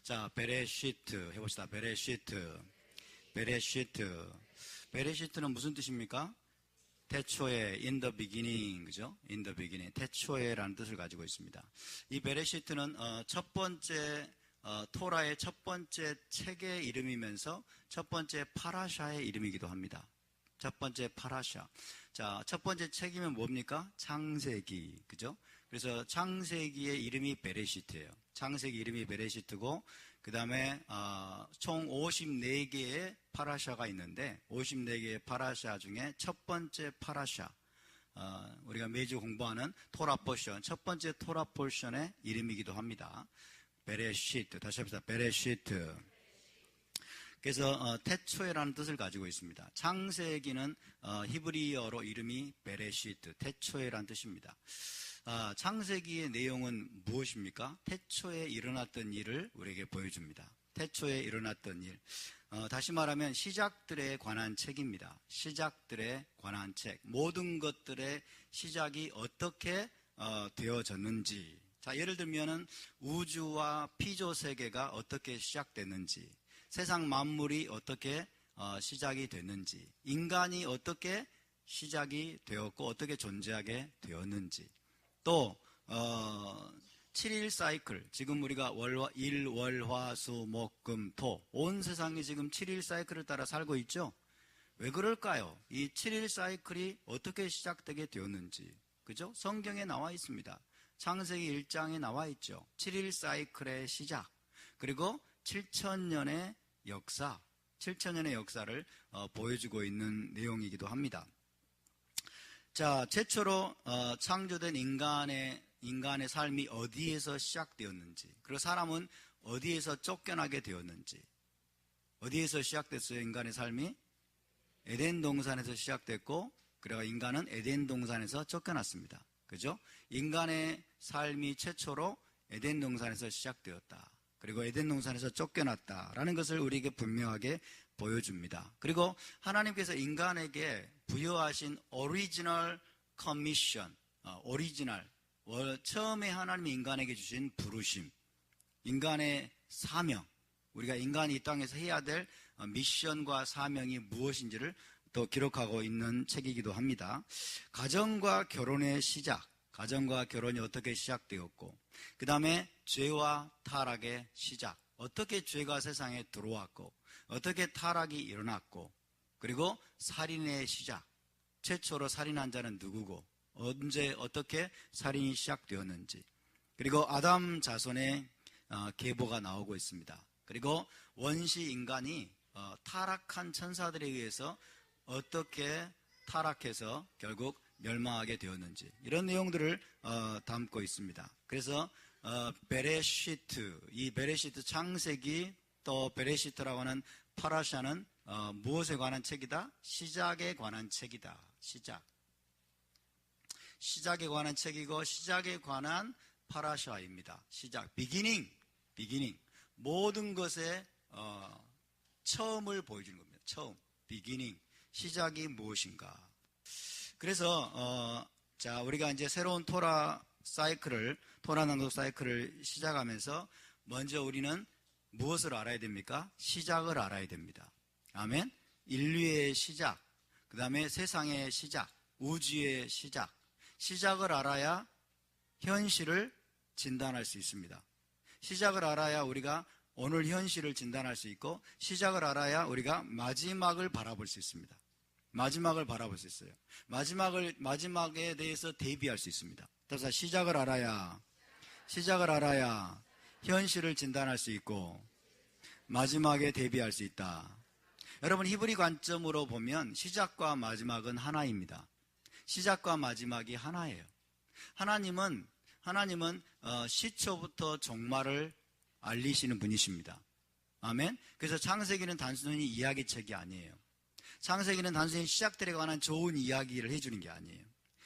자, 베레시트 해봅시다. 베레시트. 베레시트는 무슨 뜻입니까? 태초에, in the beginning, 그죠? in the beginning, 태초에라는 뜻을 가지고 있습니다. 이 베레시트는 첫 번째 토라의 첫 번째 책의 이름이면서 첫 번째 파라샤의 이름이기도 합니다. 첫 번째 파라샤. 자, 첫 번째 책이면 뭡니까? 창세기, 그죠? 그래서 창세기의 이름이 베레시트예요. 창세기 이름이 베레시트고, 그 다음에 총 54개의 파라샤가 있는데 54개의 파라샤 중에 첫 번째 파라샤, 우리가 매주 공부하는 토라 포션, 첫 번째 토라 포션의 이름이기도 합니다. 베레시트. 다시 합시다. 베레시트. 그래서 태초에라는 뜻을 가지고 있습니다. 창세기는 히브리어로 이름이 베레시트, 태초에라는 뜻입니다. 창세기의 내용은 무엇입니까? 태초에 일어났던 일을 우리에게 보여줍니다. 태초에 일어났던 일. 다시 말하면 시작들에 관한 책입니다. 시작들에 관한 책. 모든 것들의 시작이 어떻게 되어졌는지. 자, 예를 들면은 우주와 피조 세계가 어떻게 시작됐는지, 세상 만물이 어떻게 시작이 됐는지, 인간이 어떻게 시작이 되었고 어떻게 존재하게 되었는지, 또 7일 사이클, 지금 우리가 일, 월, 화, 수, 목, 금, 토, 온 세상이 지금 7일 사이클을 따라 살고 있죠. 왜 그럴까요? 이 7일 사이클이 어떻게 시작되게 되었는지, 그죠? 성경에 나와 있습니다. 창세기 1장에 나와 있죠. 7일 사이클의 시작, 그리고 7,000년의 역사, 7,000년의 역사를 보여주고 있는 내용이기도 합니다. 자, 최초로 창조된 인간의 삶이 어디에서 시작되었는지, 그리고 사람은 어디에서 쫓겨나게 되었는지. 어디에서 시작됐어요? 인간의 삶이 에덴 동산에서 시작됐고, 그래서 인간은 에덴 동산에서 쫓겨났습니다. 그죠? 인간의 삶이 최초로 에덴 동산에서 시작되었다. 그리고 에덴 동산에서 쫓겨났다라는 것을 우리에게 분명하게 보여줍니다. 그리고 하나님께서 인간에게 부여하신 오리지널 커미션, 처음에 하나님이 인간에게 주신 부르심, 인간의 사명, 우리가 인간이 이 땅에서 해야 될 미션과 사명이 무엇인지를 또 기록하고 있는 책이기도 합니다. 가정과 결혼의 시작, 가정과 결혼이 어떻게 시작되었고, 그 다음에 죄와 타락의 시작, 어떻게 죄가 세상에 들어왔고, 어떻게 타락이 일어났고, 그리고 살인의 시작, 최초로 살인한 자는 누구고, 언제 어떻게 살인이 시작되었는지, 그리고 아담 자손의 계보가 나오고 있습니다. 그리고 원시 인간이 타락한 천사들에 의해서 어떻게 타락해서 결국 멸망하게 되었는지, 이런 내용들을 담고 있습니다. 그래서 베레시트, 이 베레시트 창세기, 또 베레시트라고 하는 파라샤는 무엇에 관한 책이다? 시작에 관한 책이다. 시작에 관한 책이고, 시작에 관한 파라샤입니다. 시작, 비기닝. 모든 것의 처음을 보여주는 겁니다. 처음, 비기닝, 시작이 무엇인가. 그래서 자, 우리가 이제 새로운 토라 낭독 사이클을 시작하면서 먼저 우리는 무엇을 알아야 됩니까? 시작을 알아야 됩니다. 아멘. 인류의 시작, 그 다음에 세상의 시작, 우주의 시작. 시작을 알아야 현실을 진단할 수 있습니다. 시작을 알아야 우리가 오늘 현실을 진단할 수 있고, 시작을 알아야 우리가 마지막을 바라볼 수 있습니다. 마지막을 바라볼 수 있어요. 마지막에 대해서 대비할 수 있습니다. 그래서 시작을 알아야 현실을 진단할 수 있고, 마지막에 대비할 수 있다. 여러분, 히브리 관점으로 보면 시작과 마지막은 하나입니다. 시작과 마지막이 하나예요. 하나님은 시초부터 종말을 알리시는 분이십니다. 아멘. 그래서 창세기는 단순히 이야기책이 아니에요. 창세기는 단순히 시작들에 관한 좋은 이야기를 해주는 게 아니에요.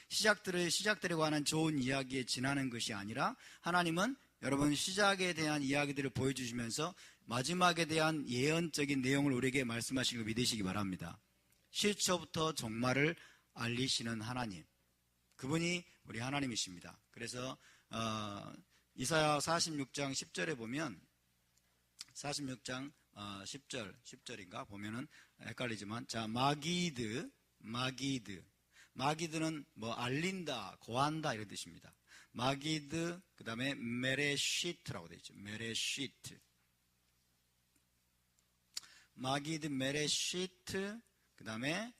시작들에 관한 좋은 이야기에 지나는 것이 아니라, 하나님은 여러분 시작에 대한 이야기들을 보여주시면서 마지막에 대한 예언적인 내용을 우리에게 말씀하시는 걸 믿으시기 바랍니다. 시초부터 종말을 알리시는 하나님, 그분이 우리 하나님이십니다. 그래서 이사야 46장 10절에 보면 46장 10절인가 보면은 헷갈리지만, 자, 마기드는 뭐 알린다, 고한다 이런 뜻입니다. 마기드, 그 다음에 메레시트라고 되어 있죠. 메레시트. 마기드, 메레시트, 그 다음에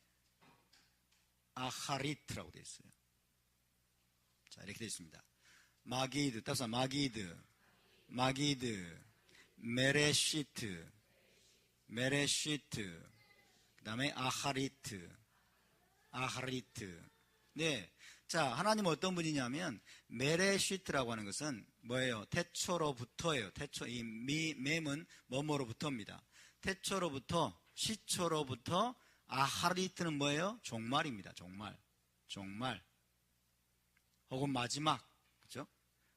아하리트라고 되어 있어요. 자, 이렇게 되어 있습니다. 마기드, 따라서 마기드, 메레시트, 그 다음에 아하리트. 네. 자, 하나님은 어떤 분이냐면, 메레시트라고 하는 것은 뭐예요? 태초로부터예요. 이 맴은 뭐뭐로부터입니다. 태초로부터, 시초로부터, 아하리트는 뭐예요? 종말입니다. 종말. 혹은 마지막. 그죠?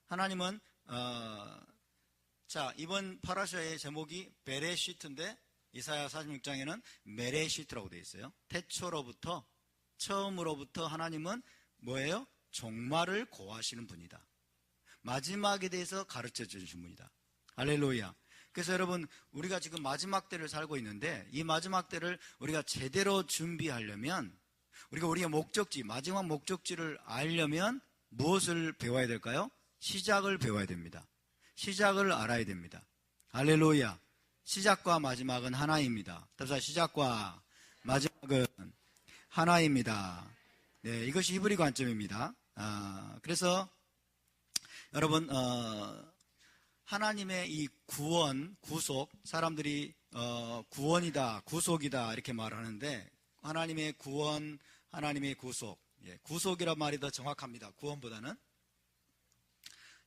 하나님은, 자, 이번 파라샤의 제목이 베레시트인데, 이사야 46장에는 메레시트라고 되어 있어요. 태초로부터, 처음으로부터 하나님은 뭐예요? 종말을 고하시는 분이다. 마지막에 대해서 가르쳐 주신 분이다. 할렐루야. 그래서 여러분, 우리가 지금 마지막 때를 살고 있는데, 이 마지막 때를 우리가 제대로 준비하려면, 우리의 목적지, 마지막 목적지를 알려면 무엇을 배워야 될까요? 시작을 배워야 됩니다. 시작을 알아야 됩니다. 할렐루야. 시작과 마지막은 하나입니다. 따라서 시작과 마지막은 하나입니다. 네, 이것이 히브리 관점입니다. 그래서 여러분, 하나님의 이 구원, 구속, 사람들이 구원이다, 구속이다 이렇게 말하는데, 하나님의 구원, 하나님의 구속, 구속이란 말이 더 정확합니다. 구원보다는.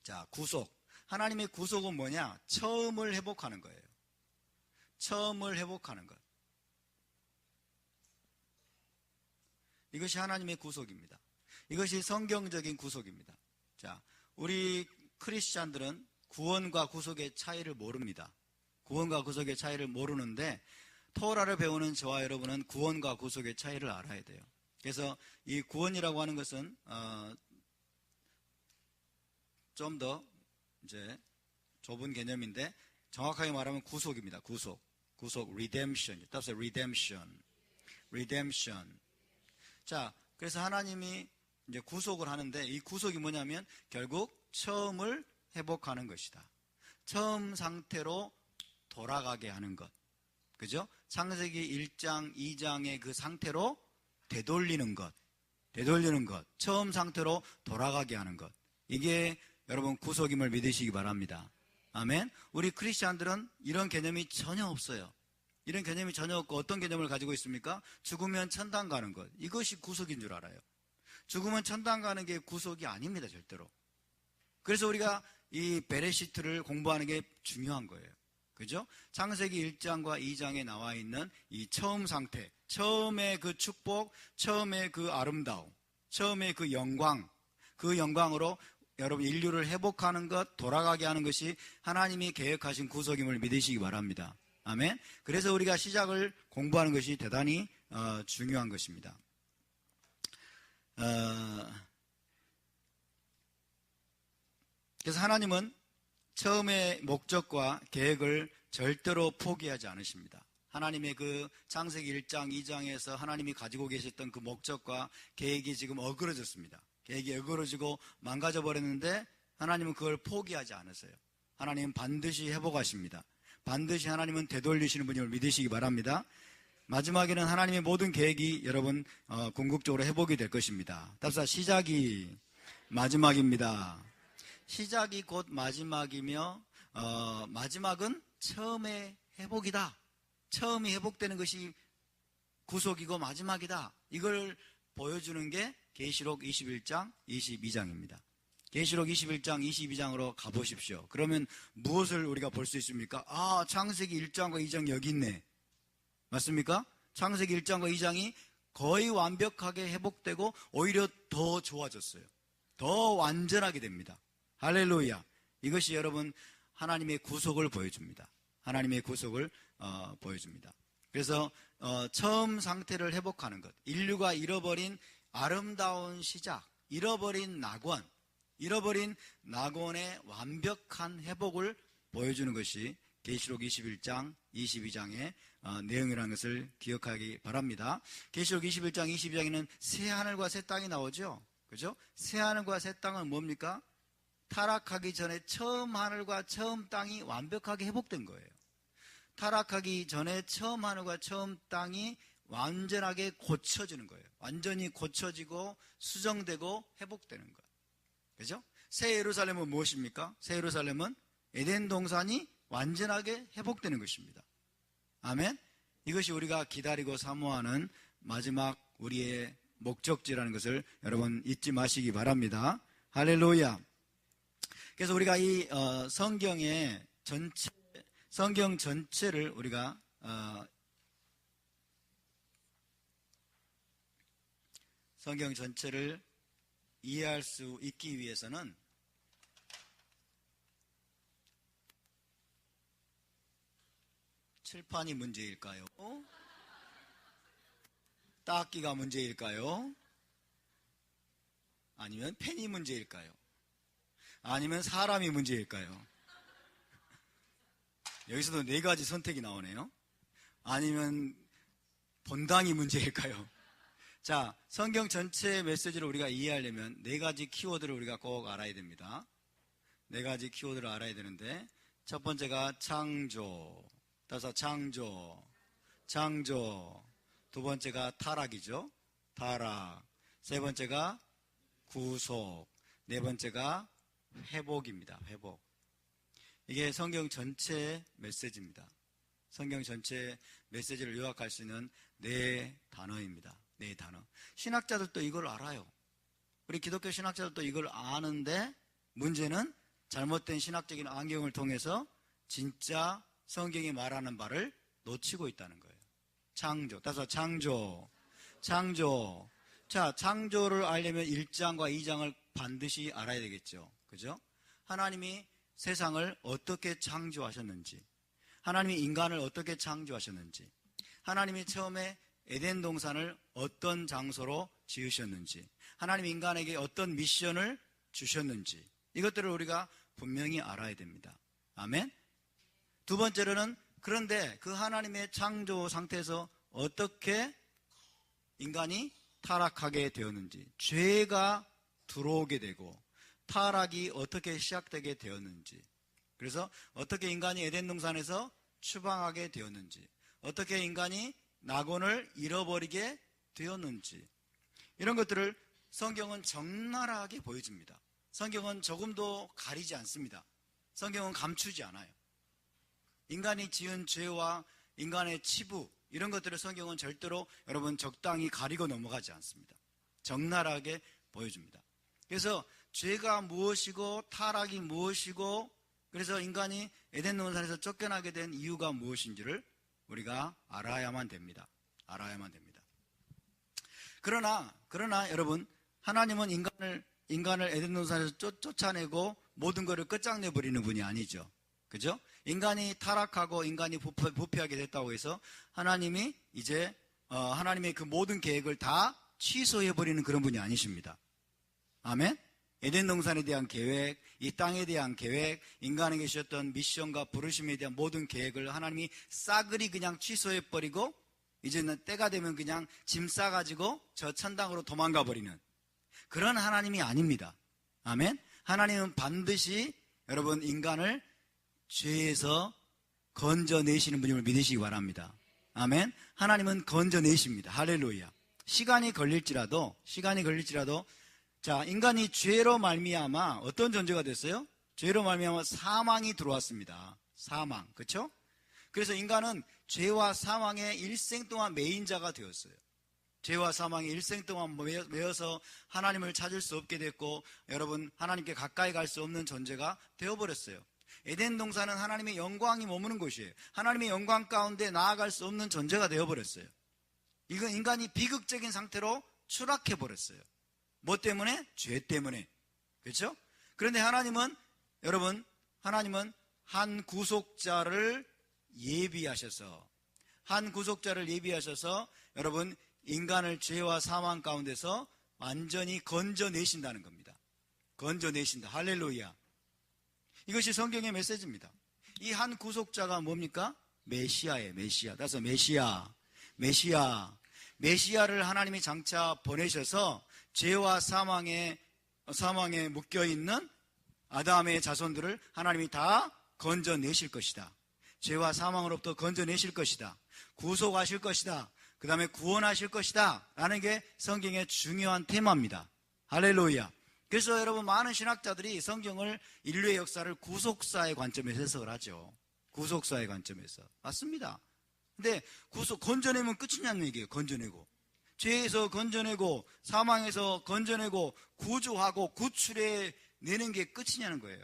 자, 구속. 하나님의 구속은 뭐냐? 처음을 회복하는 거예요. 처음을 회복하는 것. 이것이 하나님의 구속입니다. 이것이 성경적인 구속입니다. 자, 우리 크리스찬들은 구원과 구속의 차이를 모릅니다. 구원과 구속의 차이를 모르는데, 토라를 배우는 저와 여러분은 구원과 구속의 차이를 알아야 돼요. 그래서 이 구원이라고 하는 것은 좀 더 이제 좁은 개념인데, 정확하게 말하면 구속입니다. 구속, redemption. 따라서 redemption. 자, 그래서 하나님이 이제 구속을 하는데, 이 구속이 뭐냐면 결국 처음을 회복하는 것이다. 처음 상태로 돌아가게 하는 것. 그죠? 창세기 1장, 2장의 그 상태로 되돌리는 것. 처음 상태로 돌아가게 하는 것. 이게 여러분 구속임을 믿으시기 바랍니다. 아멘. 우리 크리스찬들은 이런 개념이 전혀 없어요. 이런 개념이 전혀 없고 어떤 개념을 가지고 있습니까? 죽으면 천당 가는 것. 이것이 구속인 줄 알아요. 죽으면 천당 가는 게 구속이 아닙니다. 절대로. 그래서 우리가 이 베레시트를 공부하는 게 중요한 거예요. 그죠? 창세기 1장과 2장에 나와 있는 이 처음 상태, 처음의 그 축복, 처음의 그 아름다움, 처음의 그 영광, 그 영광으로 여러분 인류를 회복하는 것, 돌아가게 하는 것이 하나님이 계획하신 구속임을 믿으시기 바랍니다. 아멘. 그래서 우리가 시작을 공부하는 것이 대단히 중요한 것입니다. 그래서 하나님은 처음의 목적과 계획을 절대로 포기하지 않으십니다. 하나님의 그 창세기 1장, 2장에서 하나님이 가지고 계셨던 그 목적과 계획이 지금 어그러졌습니다. 계획이 어그러지고 망가져 버렸는데 하나님은 그걸 포기하지 않으세요. 하나님은 반드시 회복하십니다. 반드시 하나님은 되돌리시는 분임을 믿으시기 바랍니다. 마지막에는 하나님의 모든 계획이 여러분 궁극적으로 회복이 될 것입니다. 따라서 시작이 마지막입니다. 시작이 곧 마지막이며 마지막은 처음의 회복이다. 처음이 회복되는 것이 구속이고 마지막이다. 이걸 보여주는 게 계시록 21장, 22장입니다. 계시록 21장, 22장으로 가보십시오. 그러면 무엇을 우리가 볼 수 있습니까? 아, 창세기 1장과 2장 여기 있네. 맞습니까? 창세기 1장과 2장이 거의 완벽하게 회복되고 오히려 더 좋아졌어요. 더 완전하게 됩니다. 할렐루야. 이것이 여러분 하나님의 구속을 보여줍니다. 하나님의 구속을 보여줍니다. 그래서 처음 상태를 회복하는 것, 인류가 잃어버린 아름다운 시작, 잃어버린 낙원의 완벽한 회복을 보여주는 것이 계시록 21장, 22장의 내용이라는 것을 기억하기 바랍니다. 계시록 21장, 22장에는 새 하늘과 새 땅이 나오죠. 그죠? 새 하늘과 새 땅은 뭡니까? 타락하기 전에 처음 하늘과 처음 땅이 완벽하게 회복된 거예요. 타락하기 전에 처음 하늘과 처음 땅이 완전하게 고쳐지는 거예요. 완전히 고쳐지고 수정되고 회복되는 거예요. 그죠? 새 예루살렘은 무엇입니까? 새 예루살렘은 에덴 동산이 완전하게 회복되는 것입니다. 아멘? 이것이 우리가 기다리고 사모하는 마지막 우리의 목적지라는 것을 여러분 잊지 마시기 바랍니다. 할렐루야. 그래서 우리가 이 성경 전체를 우리가 성경 전체를 이해할 수 있기 위해서는 칠판이 문제일까요? 닦기가 문제일까요? 아니면 펜이 문제일까요? 아니면 사람이 문제일까요? 여기서도 네 가지 선택이 나오네요. 아니면 본당이 문제일까요? 자, 성경 전체 메시지를 우리가 이해하려면 네 가지 키워드를 우리가 꼭 알아야 됩니다. 네 가지 키워드를 알아야 되는데, 첫 번째가 창조, 따라서 창조. 두 번째가 타락이죠. 타락. 세 번째가 구속. 네 번째가 회복입니다. 회복. 이게 성경 전체 메시지입니다. 성경 전체 메시지를 요약할 수 있는 네 단어입니다. 네 단어. 신학자들도 이걸 알아요. 우리 기독교 신학자들도 이걸 아는데, 문제는 잘못된 신학적인 안경을 통해서 진짜 성경이 말하는 바를 놓치고 있다는 거예요. 창조. 따라서 창조. 자, 창조를 알려면 1장과 2장을 반드시 알아야 되겠죠. 그죠? 하나님이 세상을 어떻게 창조하셨는지, 하나님이 인간을 어떻게 창조하셨는지, 하나님이 처음에 에덴 동산을 어떤 장소로 지으셨는지, 하나님이 인간에게 어떤 미션을 주셨는지, 이것들을 우리가 분명히 알아야 됩니다. 아멘? 두 번째로는, 그런데 그 하나님의 창조 상태에서 어떻게 인간이 타락하게 되었는지, 죄가 들어오게 되고 타락이 어떻게 시작되게 되었는지, 그래서 어떻게 인간이 에덴 동산에서 추방하게 되었는지, 어떻게 인간이 낙원을 잃어버리게 되었는지, 이런 것들을 성경은 적나라하게 보여줍니다. 성경은 조금도 가리지 않습니다. 성경은 감추지 않아요. 인간이 지은 죄와 인간의 치부, 이런 것들을 성경은 절대로 여러분 적당히 가리고 넘어가지 않습니다. 적나라하게 보여줍니다. 그래서 죄가 무엇이고 타락이 무엇이고, 그래서 인간이 에덴 동산에서 쫓겨나게 된 이유가 무엇인지를 우리가 알아야만 됩니다. 알아야만 됩니다. 그러나 여러분, 하나님은 인간을 에덴 동산에서 쫓아내고 모든 것을 끝장내버리는 분이 아니죠. 그죠? 인간이 타락하고 인간이 부패하게 됐다고 해서 하나님이 이제 하나님의 그 모든 계획을 다 취소해버리는 그런 분이 아니십니다. 아멘? 에덴 동산에 대한 계획, 이 땅에 대한 계획, 인간에게 주셨던 미션과 부르심에 대한 모든 계획을 하나님이 싸그리 그냥 취소해버리고, 이제는 때가 되면 그냥 짐 싸가지고 저 천당으로 도망가 버리는 그런 하나님이 아닙니다. 아멘? 하나님은 반드시 여러분 인간을 죄에서 건져내시는 분임을 믿으시기 바랍니다. 아멘? 하나님은 건져내십니다. 할렐루야. 시간이 걸릴지라도 자, 인간이 죄로 말미암아 어떤 존재가 됐어요? 죄로 말미암아 사망이 들어왔습니다. 사망, 그렇죠? 그래서 인간은 죄와 사망의 일생 동안 매인자가 되었어요. 죄와 사망의 일생 동안 매여서 하나님을 찾을 수 없게 됐고, 여러분 하나님께 가까이 갈 수 없는 존재가 되어버렸어요. 에덴 동산은 하나님의 영광이 머무는 곳이에요. 하나님의 영광 가운데 나아갈 수 없는 존재가 되어버렸어요. 이건 인간이 비극적인 상태로 추락해버렸어요. 뭐 때문에? 죄 때문에. 그렇죠? 그런데 하나님은 한 구속자를 예비하셔서 여러분 인간을 죄와 사망 가운데서 완전히 건져내신다는 겁니다. 건져내신다. 할렐루야. 이것이 성경의 메시지입니다. 이 한 구속자가 뭡니까? 메시아예요. 메시아. 따라서 메시아를 하나님이 장차 보내셔서 죄와 사망에 묶여있는 아담의 자손들을 하나님이 다 건져내실 것이다. 죄와 사망으로부터 건져내실 것이다. 구속하실 것이다. 그 다음에 구원하실 것이다 라는 게 성경의 중요한 테마입니다. 할렐루야. 그래서 여러분, 많은 신학자들이 성경을, 인류의 역사를 구속사의 관점에서 해석을 하죠. 구속사의 관점에서. 맞습니다. 근데 건져내면 끝이냐는 얘기예요. 건져내고, 죄에서 건져내고, 사망에서 건져내고, 구조하고 구출해내는 게 끝이냐는 거예요.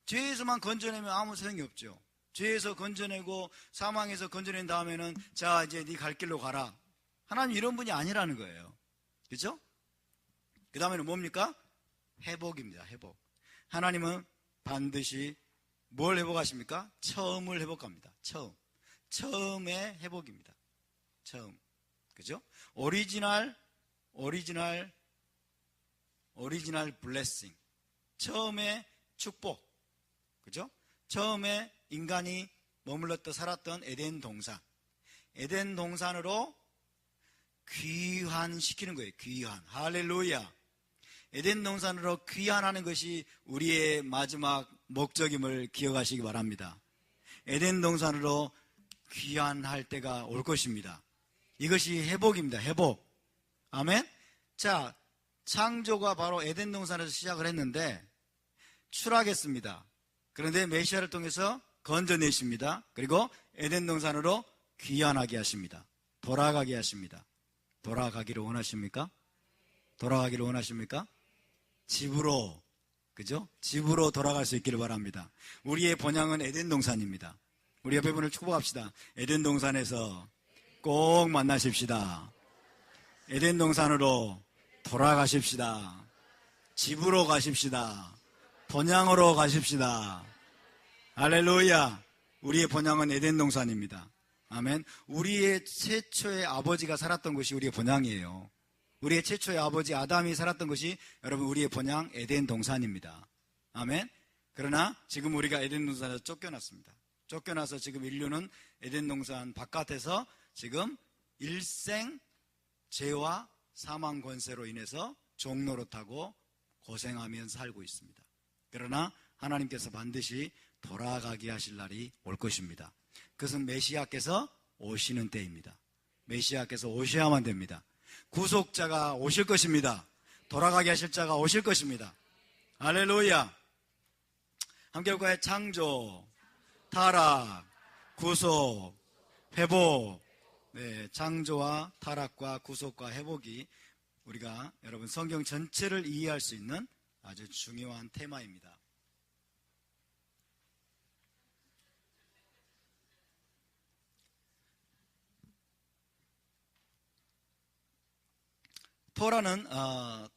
죄에서만 건져내면 아무 소용이 없죠. 죄에서 건져내고 사망에서 건져낸 다음에는 자, 이제 네 갈 길로 가라. 하나님 이런 분이 아니라는 거예요. 그렇죠? 그 다음에는 뭡니까? 회복입니다. 회복. 하나님은 반드시 뭘 회복하십니까? 처음을 회복합니다. 처음의 회복입니다. 처음. 그죠? 오리지널 블레싱. 처음의 축복. 그죠? 처음에 인간이 머물렀던 살았던 에덴 동산. 에덴 동산으로 귀환시키는 거예요. 귀환. 할렐루야. 에덴 동산으로 귀환하는 것이 우리의 마지막 목적임을 기억하시기 바랍니다. 에덴 동산으로 귀환할 때가 올 것입니다. 이것이 회복입니다. 회복. 아멘. 자, 창조가 바로 에덴 동산에서 시작을 했는데 추락했습니다. 그런데 메시아를 통해서 건져내십니다. 그리고 에덴 동산으로 귀환하게 하십니다. 돌아가게 하십니다. 돌아가기를 원하십니까? 돌아가기를 원하십니까? 집으로, 그죠? 집으로 돌아갈 수 있기를 바랍니다. 우리의 본향은 에덴 동산입니다. 우리 옆에 분을 축복합시다. 에덴 동산에서 꼭 만나십시다. 에덴 동산으로 돌아가십시다. 집으로 가십시다. 본향으로 가십시다. 할렐루야. 우리의 본향은 에덴 동산입니다. 아멘. 우리의 최초의 아버지가 살았던 곳이 우리의 본향이에요. 우리의 최초의 아버지 아담이 살았던 것이 여러분 우리의 본향 에덴 동산입니다. 아멘. 그러나 지금 우리가 에덴 동산에서 쫓겨났습니다. 쫓겨나서 지금 인류는 에덴 동산 바깥에서 지금 일생 죄와 사망 권세로 인해서 종노릇하고 고생하면서 살고 있습니다. 그러나 하나님께서 반드시 돌아가게 하실 날이 올 것입니다. 그것은 메시아께서 오시는 때입니다. 메시아께서 오셔야만 됩니다. 구속자가 오실 것입니다. 돌아가게 하실 자가 오실 것입니다. 할렐루야. 한결과의 창조, 타락, 구속, 회복. 네, 창조와 타락과 구속과 회복이 우리가 여러분 성경 전체를 이해할 수 있는 아주 중요한 테마입니다.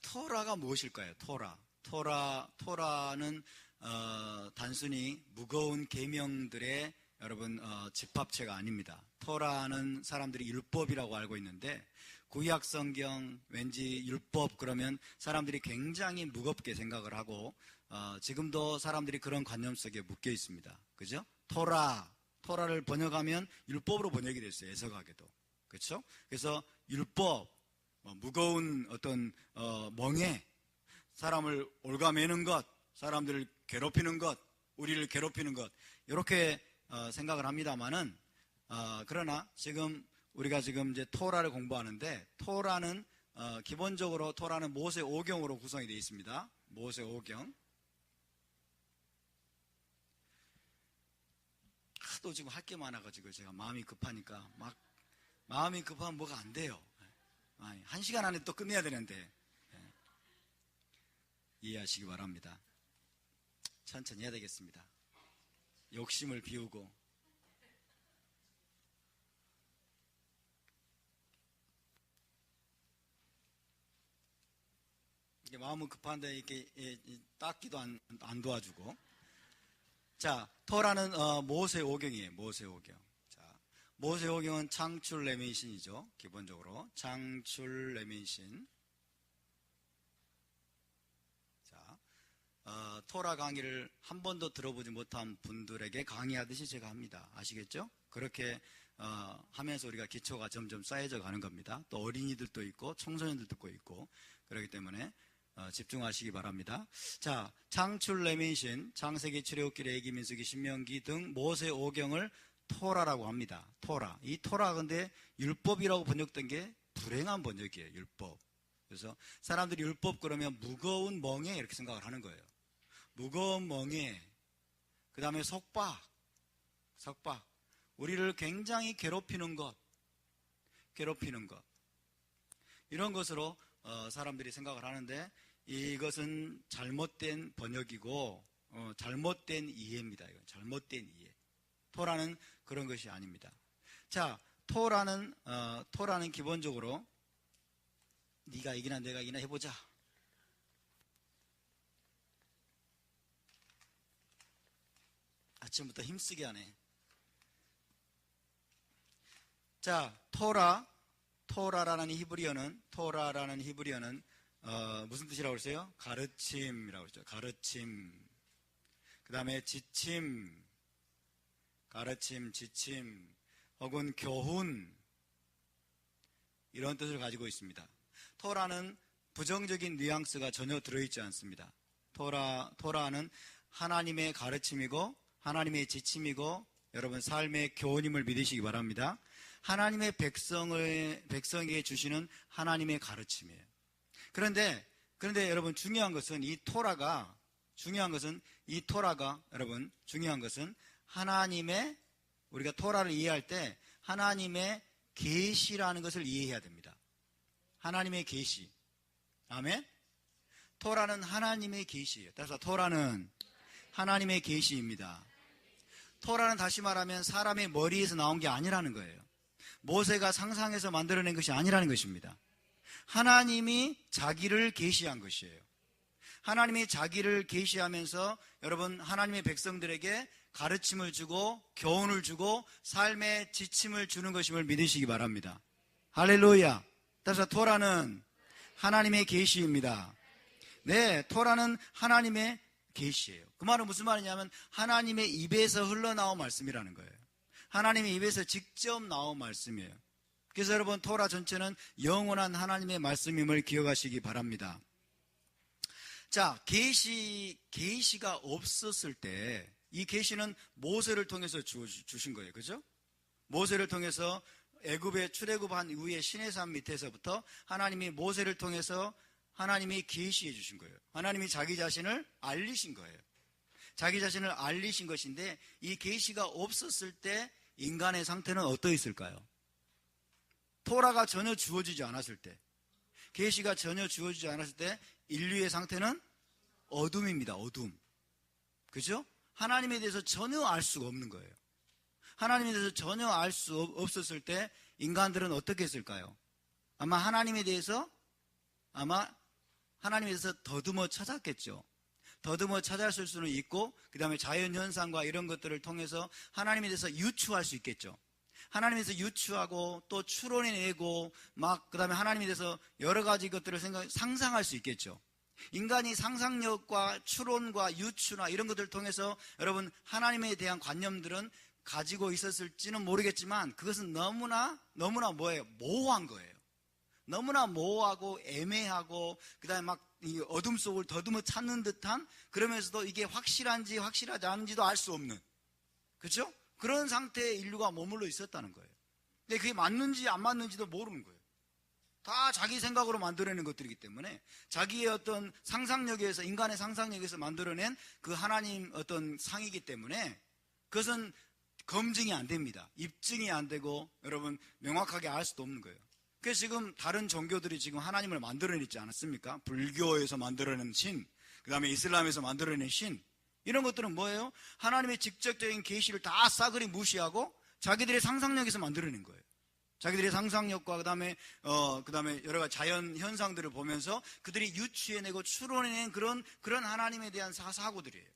토라가 무엇일까요? 토라는 단순히 무거운 계명들의 여러분 집합체가 아닙니다. 토라는 사람들이 율법이라고 알고 있는데 구약 성경 왠지 율법 그러면 사람들이 굉장히 무겁게 생각을 하고 지금도 사람들이 그런 관념 속에 묶여 있습니다. 그죠? 토라를 번역하면 율법으로 번역이 됐어요. 해석하게도. 그렇죠? 그래서 율법, 무거운 어떤 멍에 사람을 올가매는 것, 사람들을 괴롭히는 것, 우리를 괴롭히는 것 이렇게 생각을 합니다만은 그러나 지금 우리가 지금 이제 토라를 공부하는데 토라는 기본적으로 토라는 모세 오경으로 구성이 되어 있습니다. 모세 오경. 하도 지금 할 게 많아가지고 제가 마음이 급하니까 마음이 급하면 뭐가 안 돼요. 1시간 안에 또 끝내야 되는데 이해하시기 바랍니다. 천천히 해야 되겠습니다. 욕심을 비우고 이게 마음은 급한데 이렇게 닦기도 안 도와주고. 자, 토라는 모세 오경이에요. 모세 오경. 자, 모세 오경은 창출 레멘신이죠. 기본적으로 창출 레멘신. 자, 토라 강의를 한 번도 들어보지 못한 분들에게 강의하듯이 제가 합니다. 아시겠죠? 그렇게 하면서 우리가 기초가 점점 쌓여져 가는 겁니다. 또 어린이들도 있고 청소년들도 있고 그렇기 때문에 집중하시기 바랍니다. 자, 창출, 레민신, 창세기, 출애굽기, 레위기, 민수기, 신명기 등 모세 오경을 토라라고 합니다. 토라. 이 토라 근데 율법이라고 번역된 게 불행한 번역이에요. 율법. 그래서 사람들이 율법 그러면 무거운 멍에 이렇게 생각을 하는 거예요. 무거운 멍에, 그 다음에 속박. 우리를 굉장히 괴롭히는 것. 이런 것으로 사람들이 생각을 하는데 이것은 잘못된 번역이고 잘못된 이해입니다. 이건 잘못된 이해. 토라는 그런 것이 아닙니다. 자, 토라는 기본적으로 네가 이기나 내가 이기나 해보자. 아침부터 힘쓰게 하네. 자, 토라라는 히브리어는 무슨 뜻이라고 그랬어요? 가르침이라고 그랬죠. 가르침. 그 다음에 지침, 혹은 교훈, 이런 뜻을 가지고 있습니다. 토라는 부정적인 뉘앙스가 전혀 들어있지 않습니다. 토라는 하나님의 가르침이고 하나님의 지침이고 여러분 삶의 교훈임을 믿으시기 바랍니다. 하나님의 백성에게 주시는 하나님의 가르침이에요. 그런데 여러분 중요한 것은 하나님의, 우리가 토라를 이해할 때 하나님의 계시라는 것을 이해해야 됩니다. 하나님의 계시. 아멘. 토라는 하나님의 계시예요. 따라서 토라는 하나님의 계시입니다. 토라는 다시 말하면 사람의 머리에서 나온 게 아니라는 거예요. 모세가 상상해서 만들어낸 것이 아니라는 것입니다. 하나님이 자기를 계시한 것이에요. 하나님이 자기를 계시하면서 여러분 하나님의 백성들에게 가르침을 주고 교훈을 주고 삶의 지침을 주는 것임을 믿으시기 바랍니다. 할렐루야. 따라서 토라는 하나님의 계시입니다. 네, 토라는 하나님의 계시예요. 그 말은 무슨 말이냐면 하나님의 입에서 흘러나온 말씀이라는 거예요. 하나님의 입에서 직접 나온 말씀이에요. 그래서 여러분 토라 전체는 영원한 하나님의 말씀임을 기억하시기 바랍니다. 자, 계시가 없었을 때 이 계시는 모세를 통해서 주신 거예요. 그죠? 모세를 통해서 애굽에 출애굽한 이후에 시내산 밑에서부터 하나님이 모세를 통해서 하나님이 계시해 주신 거예요. 하나님이 자기 자신을 알리신 거예요. 자기 자신을 알리신 것인데 이 계시가 없었을 때 인간의 상태는 어떠했을까요? 토라가 전혀 주어지지 않았을 때, 계시가 전혀 주어지지 않았을 때 인류의 상태는 어둠입니다. 어둠. 그죠? 하나님에 대해서 전혀 알 수가 없는 거예요. 하나님에 대해서 전혀 알 수 없었을 때 인간들은 어떻게 했을까요? 아마 하나님에 대해서 더듬어 찾았겠죠. 더듬어 찾았을 수는 있고 그 다음에 자연현상과 이런 것들을 통해서 하나님에 대해서 유추할 수 있겠죠. 하나님에 대해서 유추하고 또 추론해내고 그 다음에 하나님에 대해서 여러 가지 것들을 상상할 수 있겠죠. 인간이 상상력과 추론과 유추나 이런 것들을 통해서 여러분 하나님에 대한 관념들은 가지고 있었을지는 모르겠지만 그것은 너무나 뭐예요? 모호한 거예요. 너무나 모호하고 애매하고 그 다음에 이 어둠 속을 더듬어 찾는 듯한, 그러면서도 이게 확실한지 확실하지 않은지도 알 수 없는, 그렇죠? 그런 상태에 인류가 머물러 있었다는 거예요. 근데 그게 맞는지 안 맞는지도 모르는 거예요. 다 자기 생각으로 만들어낸 것들이기 때문에 자기의 어떤 상상력에서, 인간의 상상력에서 만들어낸 그 하나님 어떤 상이기 때문에 그것은 검증이 안 됩니다. 입증이 안 되고 여러분 명확하게 알 수도 없는 거예요. 그래서 지금 다른 종교들이 지금 하나님을 만들어냈지 않았습니까? 불교에서 만들어낸 신, 그 다음에 이슬람에서 만들어낸 신, 이런 것들은 뭐예요? 하나님의 직접적인 계시를 다 싸그리 무시하고 자기들의 상상력에서 만들어낸 거예요. 자기들의 상상력과 그 다음에 여러 가지 자연 현상들을 보면서 그들이 유추해내고 추론해낸 그런 하나님에 대한 사고들이에요.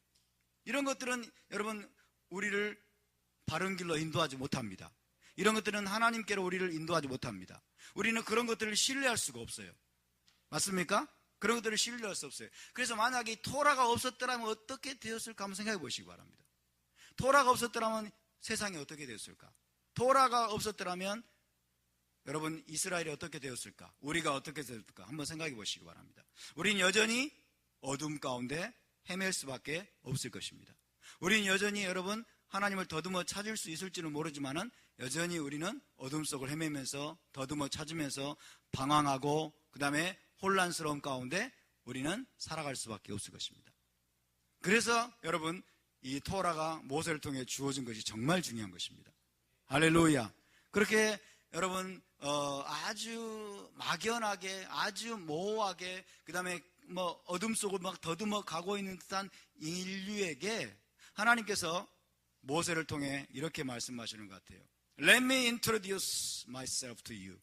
이런 것들은 여러분 우리를 바른 길로 인도하지 못합니다. 이런 것들은 하나님께로 우리를 인도하지 못합니다. 우리는 그런 것들을 신뢰할 수가 없어요. 맞습니까? 그런 것들을 신뢰할 수 없어요. 그래서 만약에 토라가 없었더라면 어떻게 되었을까 한번 생각해 보시기 바랍니다. 토라가 없었더라면 세상이 어떻게 되었을까? 토라가 없었더라면 여러분 이스라엘이 어떻게 되었을까? 우리가 어떻게 되었을까? 한번 생각해 보시기 바랍니다. 우리는 여전히 어둠 가운데 헤맬 수밖에 없을 것입니다. 우리는 여전히 여러분 하나님을 더듬어 찾을 수 있을지는 모르지만은 여전히 우리는 어둠 속을 헤매면서 더듬어 찾으면서 방황하고 그 다음에 혼란스러운 가운데 우리는 살아갈 수밖에 없을 것입니다. 그래서 여러분 이 토라가 모세를 통해 주어진 것이 정말 중요한 것입니다. 할렐루야. 그렇게 여러분 아주 막연하게 아주 모호하게 그 다음에 뭐 어둠 속을 막 더듬어 가고 있는 듯한 인류에게 하나님께서 모세를 통해 이렇게 말씀하시는 것 같아요. Let me introduce myself to you.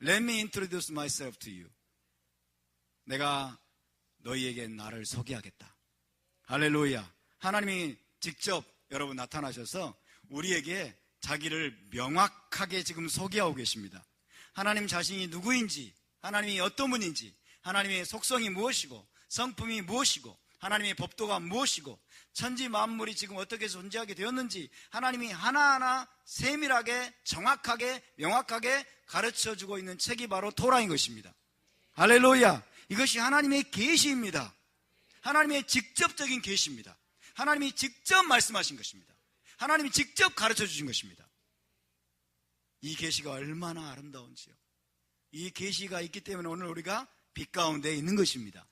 Let me introduce myself to you. 내가 너희에게 나를 소개하겠다. 할렐루야. 하나님이 직접 여러분 나타나셔서 우리에게 자기를 명확하게 지금 소개하고 계십니다. 하나님 자신이 누구인지, 하나님이 어떤 분인지, 하나님의 속성이 무엇이고 성품이 무엇이고 하나님의 법도가 무엇이고 천지 만물이 지금 어떻게 존재하게 되었는지 하나님이 하나하나 세밀하게 정확하게 명확하게 가르쳐주고 있는 책이 바로 토라인 것입니다. 할렐루야. 이것이 하나님의 계시입니다. 하나님의 직접적인 계시입니다. 하나님이 직접 말씀하신 것입니다. 하나님이 직접 가르쳐주신 것입니다. 이 계시가 얼마나 아름다운지요. 이 계시가 있기 때문에 오늘 우리가 빛 가운데 있는 것입니다.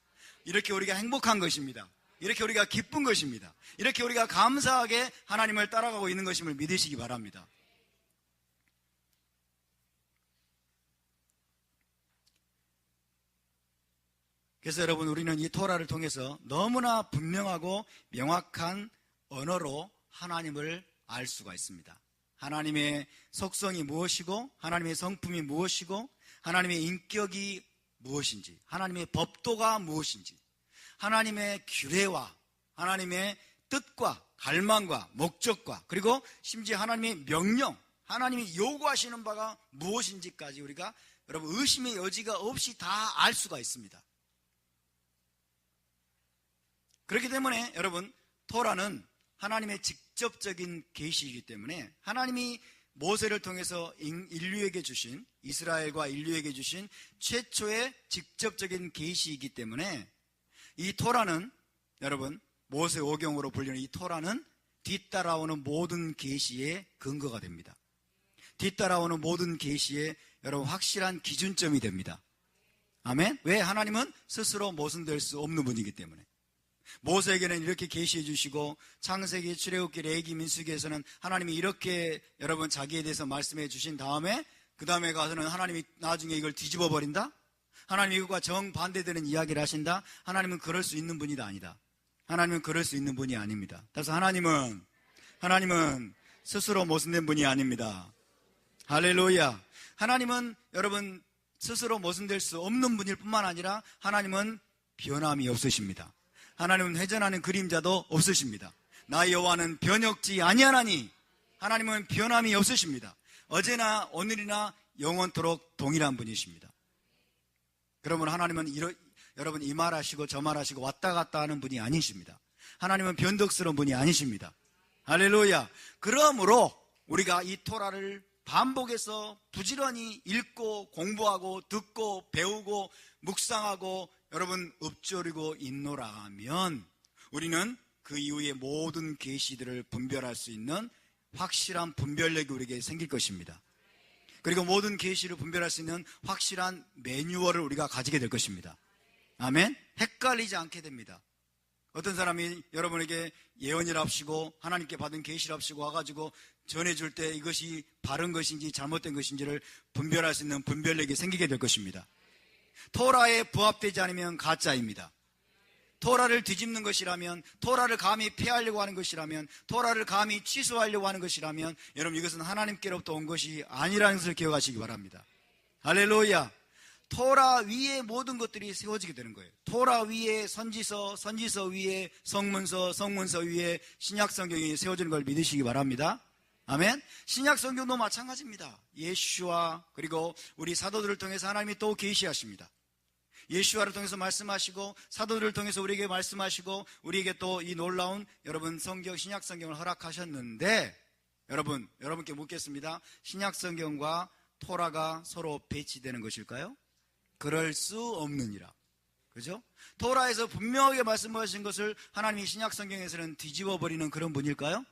이렇게 우리가 행복한 것입니다. 이렇게 우리가 기쁜 것입니다. 이렇게 우리가 감사하게 하나님을 따라가고 있는 것임을 믿으시기 바랍니다. 그래서 여러분 우리는 이 토라를 통해서 너무나 분명하고 명확한 언어로 하나님을 알 수가 있습니다. 하나님의 속성이 무엇이고 하나님의 성품이 무엇이고 하나님의 인격이 무엇인지 하나님의 법도가 무엇인지 하나님의 규례와 하나님의 뜻과 갈망과 목적과 그리고 심지어 하나님의 명령 하나님이 요구하시는 바가 무엇인지까지 우리가 여러분 의심의 여지가 없이 다 알 수가 있습니다. 그렇기 때문에 여러분 토라는 하나님의 직접적인 계시이기 때문에 하나님이 모세를 통해서 인류에게 주신 이스라엘과 인류에게 주신 최초의 직접적인 계시이기 때문에 이 토라는 여러분 모세 오경으로 불리는 이 토라는 뒤따라오는 모든 계시의 근거가 됩니다. 뒤따라오는 모든 계시의 여러분 확실한 기준점이 됩니다. 아멘. 왜? 하나님은 스스로 모순될 수 없는 분이기 때문에. 모세에게는 이렇게 계시해 주시고 창세기, 출애굽기, 레위기, 민수기에서는 하나님이 이렇게 여러분 자기에 대해서 말씀해 주신 다음에 그 다음에 가서는 하나님이 나중에 이걸 뒤집어 버린다? 하나님이 이것과 정반대되는 이야기를 하신다? 하나님은 그럴 수 있는 분이 아니다. 하나님은 그럴 수 있는 분이 아닙니다. 따라서 하나님은 스스로 모순된 분이 아닙니다. 할렐루야. 하나님은 여러분 스스로 모순될 수 없는 분일 뿐만 아니라 하나님은 변함이 없으십니다. 하나님은 회전하는 그림자도 없으십니다. 나 여호와는 변혁지 아니하나니 하나님은 변함이 없으십니다. 어제나 오늘이나 영원토록 동일한 분이십니다. 그러면 하나님은 여러분 이 말하시고 저 말하시고 왔다 갔다 하는 분이 아니십니다. 하나님은 변덕스러운 분이 아니십니다. 할렐루야. 그러므로 우리가 이 토라를 반복해서 부지런히 읽고 공부하고 듣고 배우고 묵상하고 여러분 읊조리고 있노라면 우리는 그 이후의 모든 계시들을 분별할 수 있는 확실한 분별력이 우리에게 생길 것입니다. 그리고 모든 계시를 분별할 수 있는 확실한 매뉴얼을 우리가 가지게 될 것입니다. 아멘. 헷갈리지 않게 됩니다. 어떤 사람이 여러분에게 예언이랍시고 하나님께 받은 계시랍시고 와가지고 전해줄 때 이것이 바른 것인지 잘못된 것인지를 분별할 수 있는 분별력이 생기게 될 것입니다. 토라에 부합되지 않으면 가짜입니다. 토라를 뒤집는 것이라면, 토라를 감히 폐하려고 하는 것이라면, 토라를 감히 취소하려고 하는 것이라면 여러분 이것은 하나님께로부터 온 것이 아니라는 것을 기억하시기 바랍니다. 할렐루야. 토라 위에 모든 것들이 세워지게 되는 거예요. 토라 위에 선지서, 선지서 위에 성문서, 성문서 위에 신약성경이 세워지는 걸 믿으시기 바랍니다. 아멘. 신약성경도 마찬가지입니다. 예수와 그리고 우리 사도들을 통해서 하나님이 또 계시하십니다. 예수와를 통해서 말씀하시고 사도들을 통해서 우리에게 말씀하시고 우리에게 또 이 놀라운 여러분 성경 신약 성경을 허락하셨는데 여러분께 묻겠습니다. 신약 성경과 토라가 서로 배치되는 것일까요? 그럴 수 없느니라. 그죠? 토라에서 분명하게 말씀하신 것을 하나님이 신약 성경에서는 뒤집어 버리는 그런 분일까요?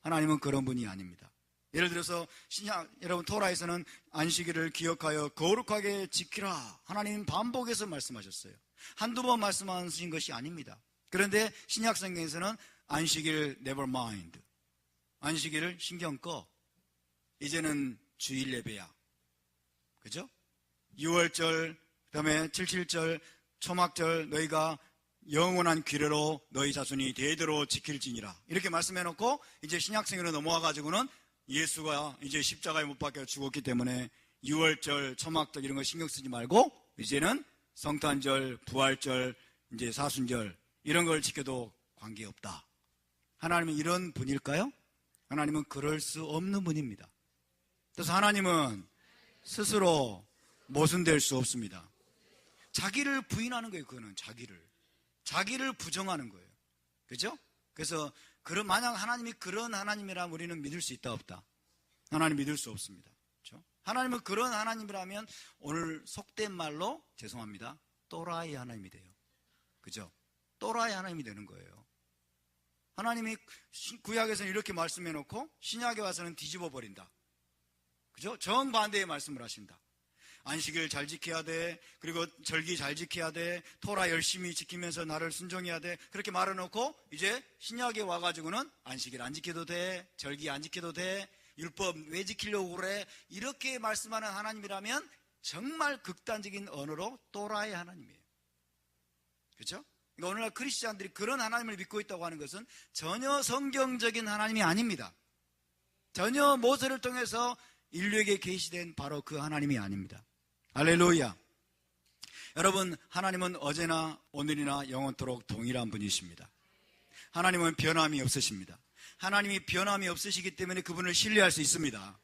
하나님은 그런 분이 아닙니다. 예를 들어서 여러분 토라에서는 안식일을 기억하여 거룩하게 지키라. 하나님 반복해서 말씀하셨어요. 한두 번 말씀하신 것이 아닙니다. 그런데 신약 성경에서는 안식일 never mind. 안식일을 신경 꺼. 이제는 주일 예배야. 그죠? 6월절, 그다음에 77절, 초막절 너희가 영원한 규례로 너희 자손이 대대로 지킬지니라. 이렇게 말씀해놓고 이제 신약성경으로 넘어와가지고는 예수가 이제 십자가에 못 박혀 죽었기 때문에 6월절, 초막절 이런 거 신경 쓰지 말고 이제는 성탄절, 부활절, 이제 사순절 이런 걸 지켜도 관계없다. 하나님은 이런 분일까요? 하나님은 그럴 수 없는 분입니다. 그래서 하나님은 스스로 모순될 수 없습니다. 자기를 부인하는 거예요. 그거는 자기를 부정하는 거예요. 그죠? 그래서 만약 하나님이 그런 하나님이라면 우리는 믿을 수 있다 없다? 하나님 믿을 수 없습니다. 그렇죠? 하나님은 그런 하나님이라면 오늘 속된 말로 죄송합니다. 또라이 하나님이 돼요. 그죠? 또라이 하나님이 되는 거예요. 하나님이 구약에서는 이렇게 말씀해 놓고 신약에 와서는 뒤집어 버린다. 그죠? 정반대의 말씀을 하신다. 안식일 잘 지켜야 돼. 그리고 절기 잘 지켜야 돼. 토라 열심히 지키면서 나를 순종해야 돼. 그렇게 말해놓고 이제 신약에 와가지고는 안식일 안 지켜도 돼. 절기 안 지켜도 돼. 율법 왜 지키려고 그래. 이렇게 말씀하는 하나님이라면 정말 극단적인 언어로 또라이 하나님이에요. 그렇죠? 그러니까 오늘날 크리스찬들이 그런 하나님을 믿고 있다고 하는 것은 전혀 성경적인 하나님이 아닙니다. 전혀 모세를 통해서 인류에게 계시된 바로 그 하나님이 아닙니다. 할렐루야. 여러분, 하나님은 어제나 오늘이나 영원토록 동일한 분이십니다. 하나님은 변함이 없으십니다. 하나님이 변함이 없으시기 때문에 그분을 신뢰할 수 있습니다.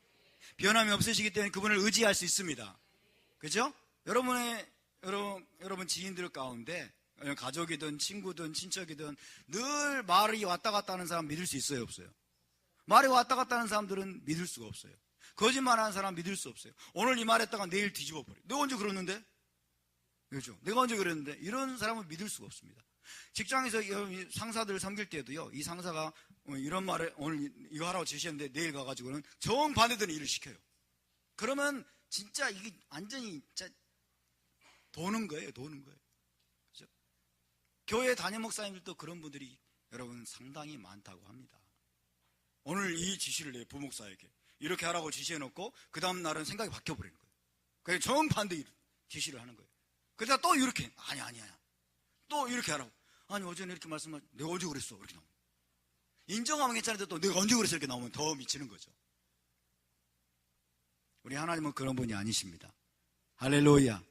변함이 없으시기 때문에 그분을 의지할 수 있습니다. 그죠? 여러분 지인들 가운데 가족이든 친구든 친척이든 늘 말이 왔다 갔다 하는 사람 믿을 수 있어요, 없어요? 말이 왔다 갔다 하는 사람들은 믿을 수가 없어요. 거짓말하는 사람 믿을 수 없어요. 오늘 이 말했다가 내일 뒤집어 버려. 내가 언제 그랬는데? 그렇죠? 내가 언제 그랬는데? 이런 사람은 믿을 수가 없습니다. 직장에서 상사들 섬길 때도요. 이 상사가 이런 말에 오늘 이거 하라고 지시했는데 내일 가가지고는 정반대되는 일을 시켜요. 그러면 진짜 이게 완전히 진짜 도는 거예요. 그렇죠? 교회 담임 목사님들도 그런 분들이 여러분 상당히 많다고 합니다. 오늘 이 지시를 내 부목사에게 이렇게 하라고 지시해놓고 그 다음 날은 생각이 바뀌어버리는 거예요. 그래서 정반대 지시를 하는 거예요. 그러다가 또 이렇게 아니야 또 이렇게 하라고. 아니 어제는 이렇게 말씀하지 내가 언제 그랬어 이렇게 나오면 인정하면 괜찮은데 또 내가 언제 그랬어 이렇게 나오면 더 미치는 거죠. 우리 하나님은 그런 분이 아니십니다. 할렐루야.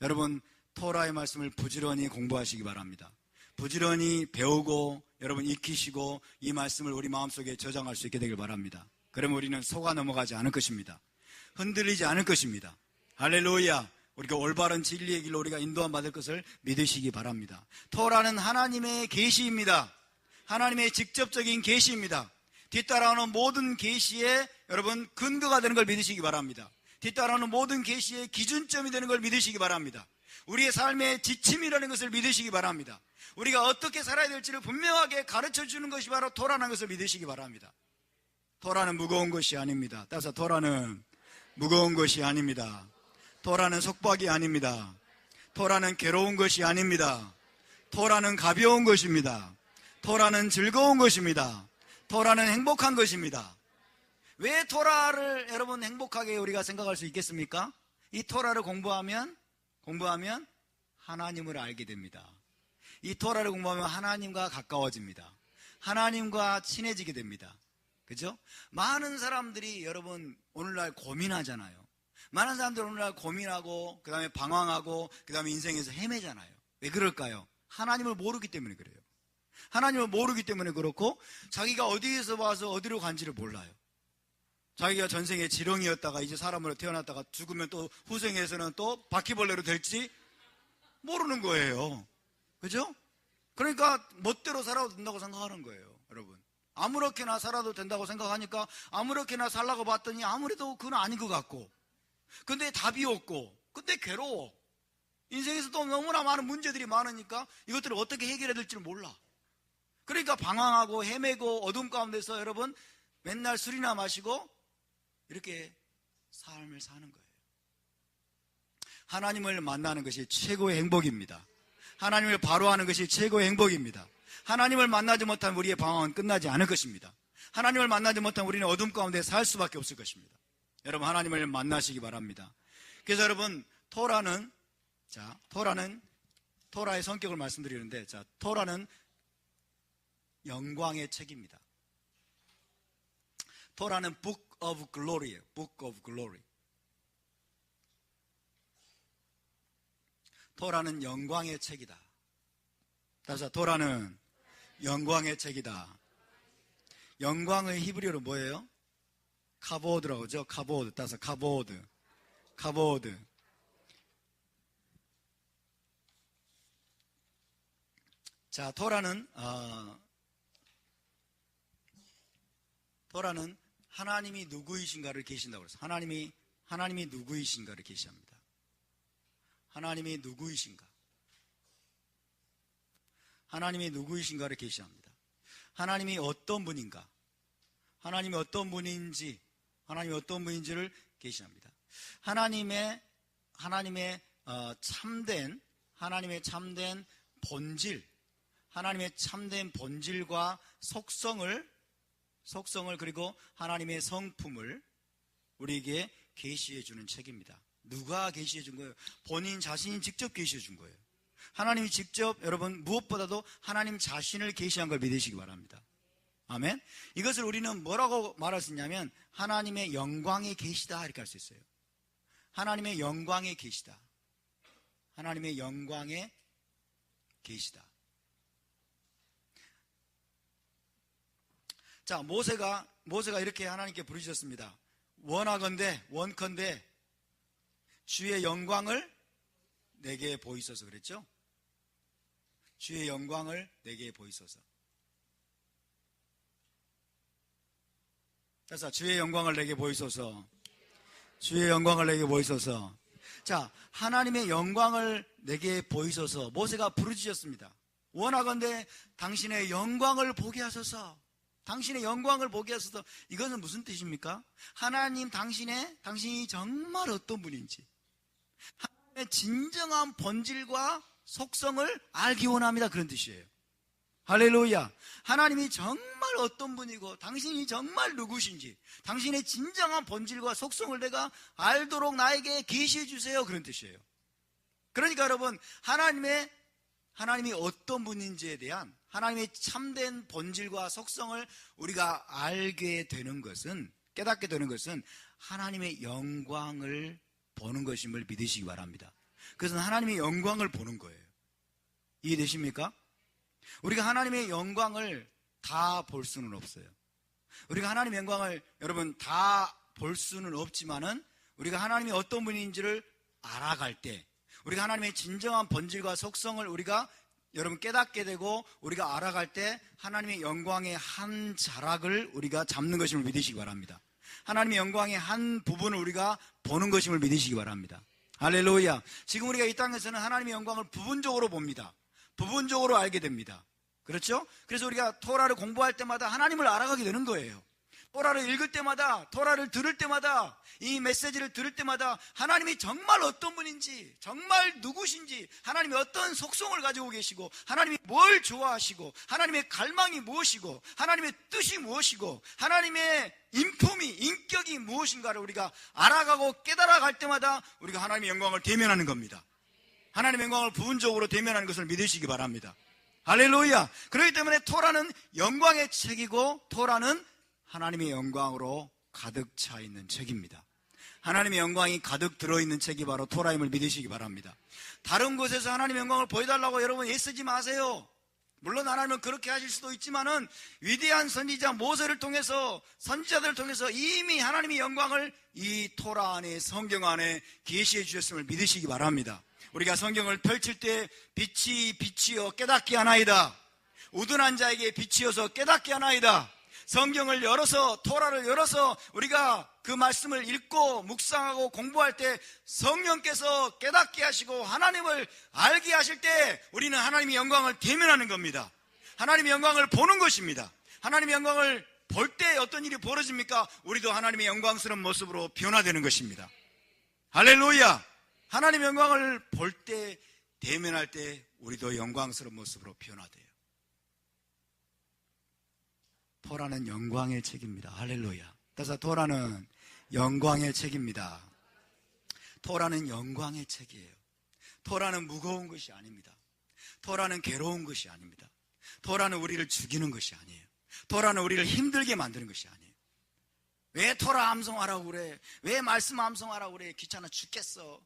여러분 토라의 말씀을 부지런히 공부하시기 바랍니다. 부지런히 배우고 여러분 익히시고 이 말씀을 우리 마음속에 저장할 수 있게 되길 바랍니다. 그러면 우리는 속아 넘어가지 않을 것입니다. 흔들리지 않을 것입니다. 할렐루야. 우리가 올바른 진리의 길로 우리가 인도함 받을 것을 믿으시기 바랍니다. 토라는 하나님의 계시입니다. 하나님의 직접적인 계시입니다. 뒤따라오는 모든 계시에 여러분 근거가 되는 걸 믿으시기 바랍니다. 뒤따라오는 모든 계시의 기준점이 되는 걸 믿으시기 바랍니다. 우리의 삶의 지침이라는 것을 믿으시기 바랍니다. 우리가 어떻게 살아야 될지를 분명하게 가르쳐주는 것이 바로 토라는 것을 믿으시기 바랍니다. 토라는 무거운 것이 아닙니다. 따라서 토라는 무거운 것이 아닙니다. 토라는 속박이 아닙니다. 토라는 괴로운 것이 아닙니다. 토라는 가벼운 것입니다. 토라는 즐거운 것입니다. 토라는 행복한 것입니다. 왜 토라를 여러분 행복하게 우리가 생각할 수 있겠습니까? 이 토라를 공부하면 하나님을 알게 됩니다. 이 토라를 공부하면 하나님과 가까워집니다. 하나님과 친해지게 됩니다. 그죠? 많은 사람들이 여러분 오늘날 고민하잖아요. 많은 사람들이 오늘날 고민하고 그 다음에 방황하고 그 다음에 인생에서 헤매잖아요. 왜 그럴까요? 하나님을 모르기 때문에 그래요. 하나님을 모르기 때문에 그렇고 자기가 어디에서 와서 어디로 간지를 몰라요. 자기가 전생에 지렁이였다가 이제 사람으로 태어났다가 죽으면 또 후생에서는 또 바퀴벌레로 될지 모르는 거예요. 그죠? 그러니까 멋대로 살아도 된다고 생각하는 거예요, 여러분. 아무렇게나 살아도 된다고 생각하니까 아무렇게나 살라고 봤더니 아무래도 그건 아닌 것 같고, 근데 답이 없고, 근데 괴로워. 인생에서 또 너무나 많은 문제들이 많으니까 이것들을 어떻게 해결해야 될지를 몰라. 그러니까 방황하고 헤매고 어둠 가운데서 여러분 맨날 술이나 마시고 이렇게 삶을 사는 거예요. 하나님을 만나는 것이 최고의 행복입니다. 하나님을 바로 하는 것이 최고의 행복입니다. 하나님을 만나지 못하면 우리의 방황은 끝나지 않을 것입니다. 하나님을 만나지 못하면 우리는 어둠 가운데 살 수밖에 없을 것입니다. 여러분, 하나님을 만나시기 바랍니다. 그래서 여러분, 토라는 토라의 성격을 말씀드리는데, 토라는 영광의 책입니다. 토라는 Book of Glory예요. Book of Glory. 토라는 영광의 책이다. 다시 토라는 영광의 책이다. 영광의 히브리어로 뭐예요? 카보드라고 하죠. 카보드. 따서 카보드. 자, 토라는 하나님이 누구이신가를 계신다고 그랬어요. 하나님이 누구이신가를 계시합니다. 하나님이 누구이신가? 하나님이 누구이신가를 계시합니다. 하나님이 어떤 분인가? 하나님이 어떤 분인지, 하나님이 어떤 분인지를 계시합니다. 하나님의 참된 본질, 하나님의 참된 본질과 속성을 그리고 하나님의 성품을 우리에게 계시해 주는 책입니다. 누가 계시해 준 거예요? 본인 자신이 직접 계시해 준 거예요. 하나님이 직접, 여러분, 무엇보다도 하나님 자신을 계시한 걸 믿으시기 바랍니다. 아멘. 이것을 우리는 뭐라고 말할 수 있냐면 하나님의 영광의 계시다 이렇게 할 수 있어요. 하나님의 영광의 계시다. 하나님의 영광의 계시다. 자, 모세가 이렇게 하나님께 부르셨습니다. 원컨대 주의 영광을 내게 보이소서 그랬죠? 주의 영광을 내게 보이소서. 그래서 주의 영광을 내게 보이소서. 주의 영광을 내게 보이소서. 자, 하나님의 영광을 내게 보이소서. 모세가 부르짖었습니다. 원하건대 당신의 영광을 보게 하소서. 당신의 영광을 보게 하소서. 이것은 무슨 뜻입니까? 하나님 당신이 정말 어떤 분인지, 하나님의 진정한 본질과 속성을 알기 원합니다. 그런 뜻이에요. 할렐루야. 하나님이 정말 어떤 분이고 당신이 정말 누구신지, 당신의 진정한 본질과 속성을 내가 알도록 나에게 계시해 주세요. 그런 뜻이에요. 그러니까 여러분, 하나님이 어떤 분인지에 대한 하나님의 참된 본질과 속성을 우리가 알게 되는 것은, 깨닫게 되는 것은 하나님의 영광을 보는 것임을 믿으시기 바랍니다. 그것은 하나님의 영광을 보는 거예요. 이해되십니까? 우리가 하나님의 영광을 다 볼 수는 없어요. 우리가 하나님의 영광을 여러분 다 볼 수는 없지만은 우리가 하나님이 어떤 분인지를 알아갈 때, 우리가 하나님의 진정한 본질과 속성을 우리가 여러분 깨닫게 되고 우리가 알아갈 때 하나님의 영광의 한 자락을 우리가 잡는 것임을 믿으시기 바랍니다. 하나님의 영광의 한 부분을 우리가 보는 것임을 믿으시기 바랍니다. 할렐루야. 지금 우리가 이 땅에서는 하나님의 영광을 부분적으로 봅니다. 부분적으로 알게 됩니다. 그렇죠? 그래서 우리가 토라를 공부할 때마다 하나님을 알아가게 되는 거예요. 토라를 읽을 때마다, 토라를 들을 때마다, 이 메시지를 들을 때마다 하나님이 정말 어떤 분인지, 정말 누구신지, 하나님이 어떤 속성을 가지고 계시고, 하나님이 뭘 좋아하시고, 하나님의 갈망이 무엇이고, 하나님의 뜻이 무엇이고, 하나님의 인격이 무엇인가를 우리가 알아가고 깨달아갈 때마다 우리가 하나님의 영광을 대면하는 겁니다. 하나님의 영광을 부분적으로 대면하는 것을 믿으시기 바랍니다. 할렐루야. 그렇기 때문에 토라는 영광의 책이고, 토라는 하나님의 영광으로 가득 차 있는 책입니다. 하나님의 영광이 가득 들어있는 책이 바로 토라임을 믿으시기 바랍니다. 다른 곳에서 하나님의 영광을 보여달라고 여러분 애쓰지 마세요. 물론 하나님은 그렇게 하실 수도 있지만은 위대한 선지자 모세를 통해서, 선지자들을 통해서 이미 하나님의 영광을 이 토라 안에, 성경 안에 계시해 주셨음을 믿으시기 바랍니다. 우리가 성경을 펼칠 때 빛이 빛이여 깨닫게 하나이다. 우둔한 자에게 빛이어서 깨닫게 하나이다. 성경을 열어서, 토라를 열어서 우리가 그 말씀을 읽고 묵상하고 공부할 때 성령께서 깨닫게 하시고 하나님을 알게 하실 때 우리는 하나님의 영광을 대면하는 겁니다. 하나님의 영광을 보는 것입니다. 하나님의 영광을 볼 때 어떤 일이 벌어집니까? 우리도 하나님의 영광스러운 모습으로 변화되는 것입니다. 할렐루야! 하나님의 영광을 볼 때, 대면할 때 우리도 영광스러운 모습으로 변화돼요. 토라는 영광의 책입니다. 할렐루야. 따라서 토라는 영광의 책입니다. 토라는 영광의 책이에요. 토라는 무거운 것이 아닙니다. 토라는 괴로운 것이 아닙니다. 토라는 우리를 죽이는 것이 아니에요. 토라는 우리를 힘들게 만드는 것이 아니에요. 왜 토라 암송하라고 그래? 왜 말씀 암송하라고 그래? 귀찮아 죽겠어.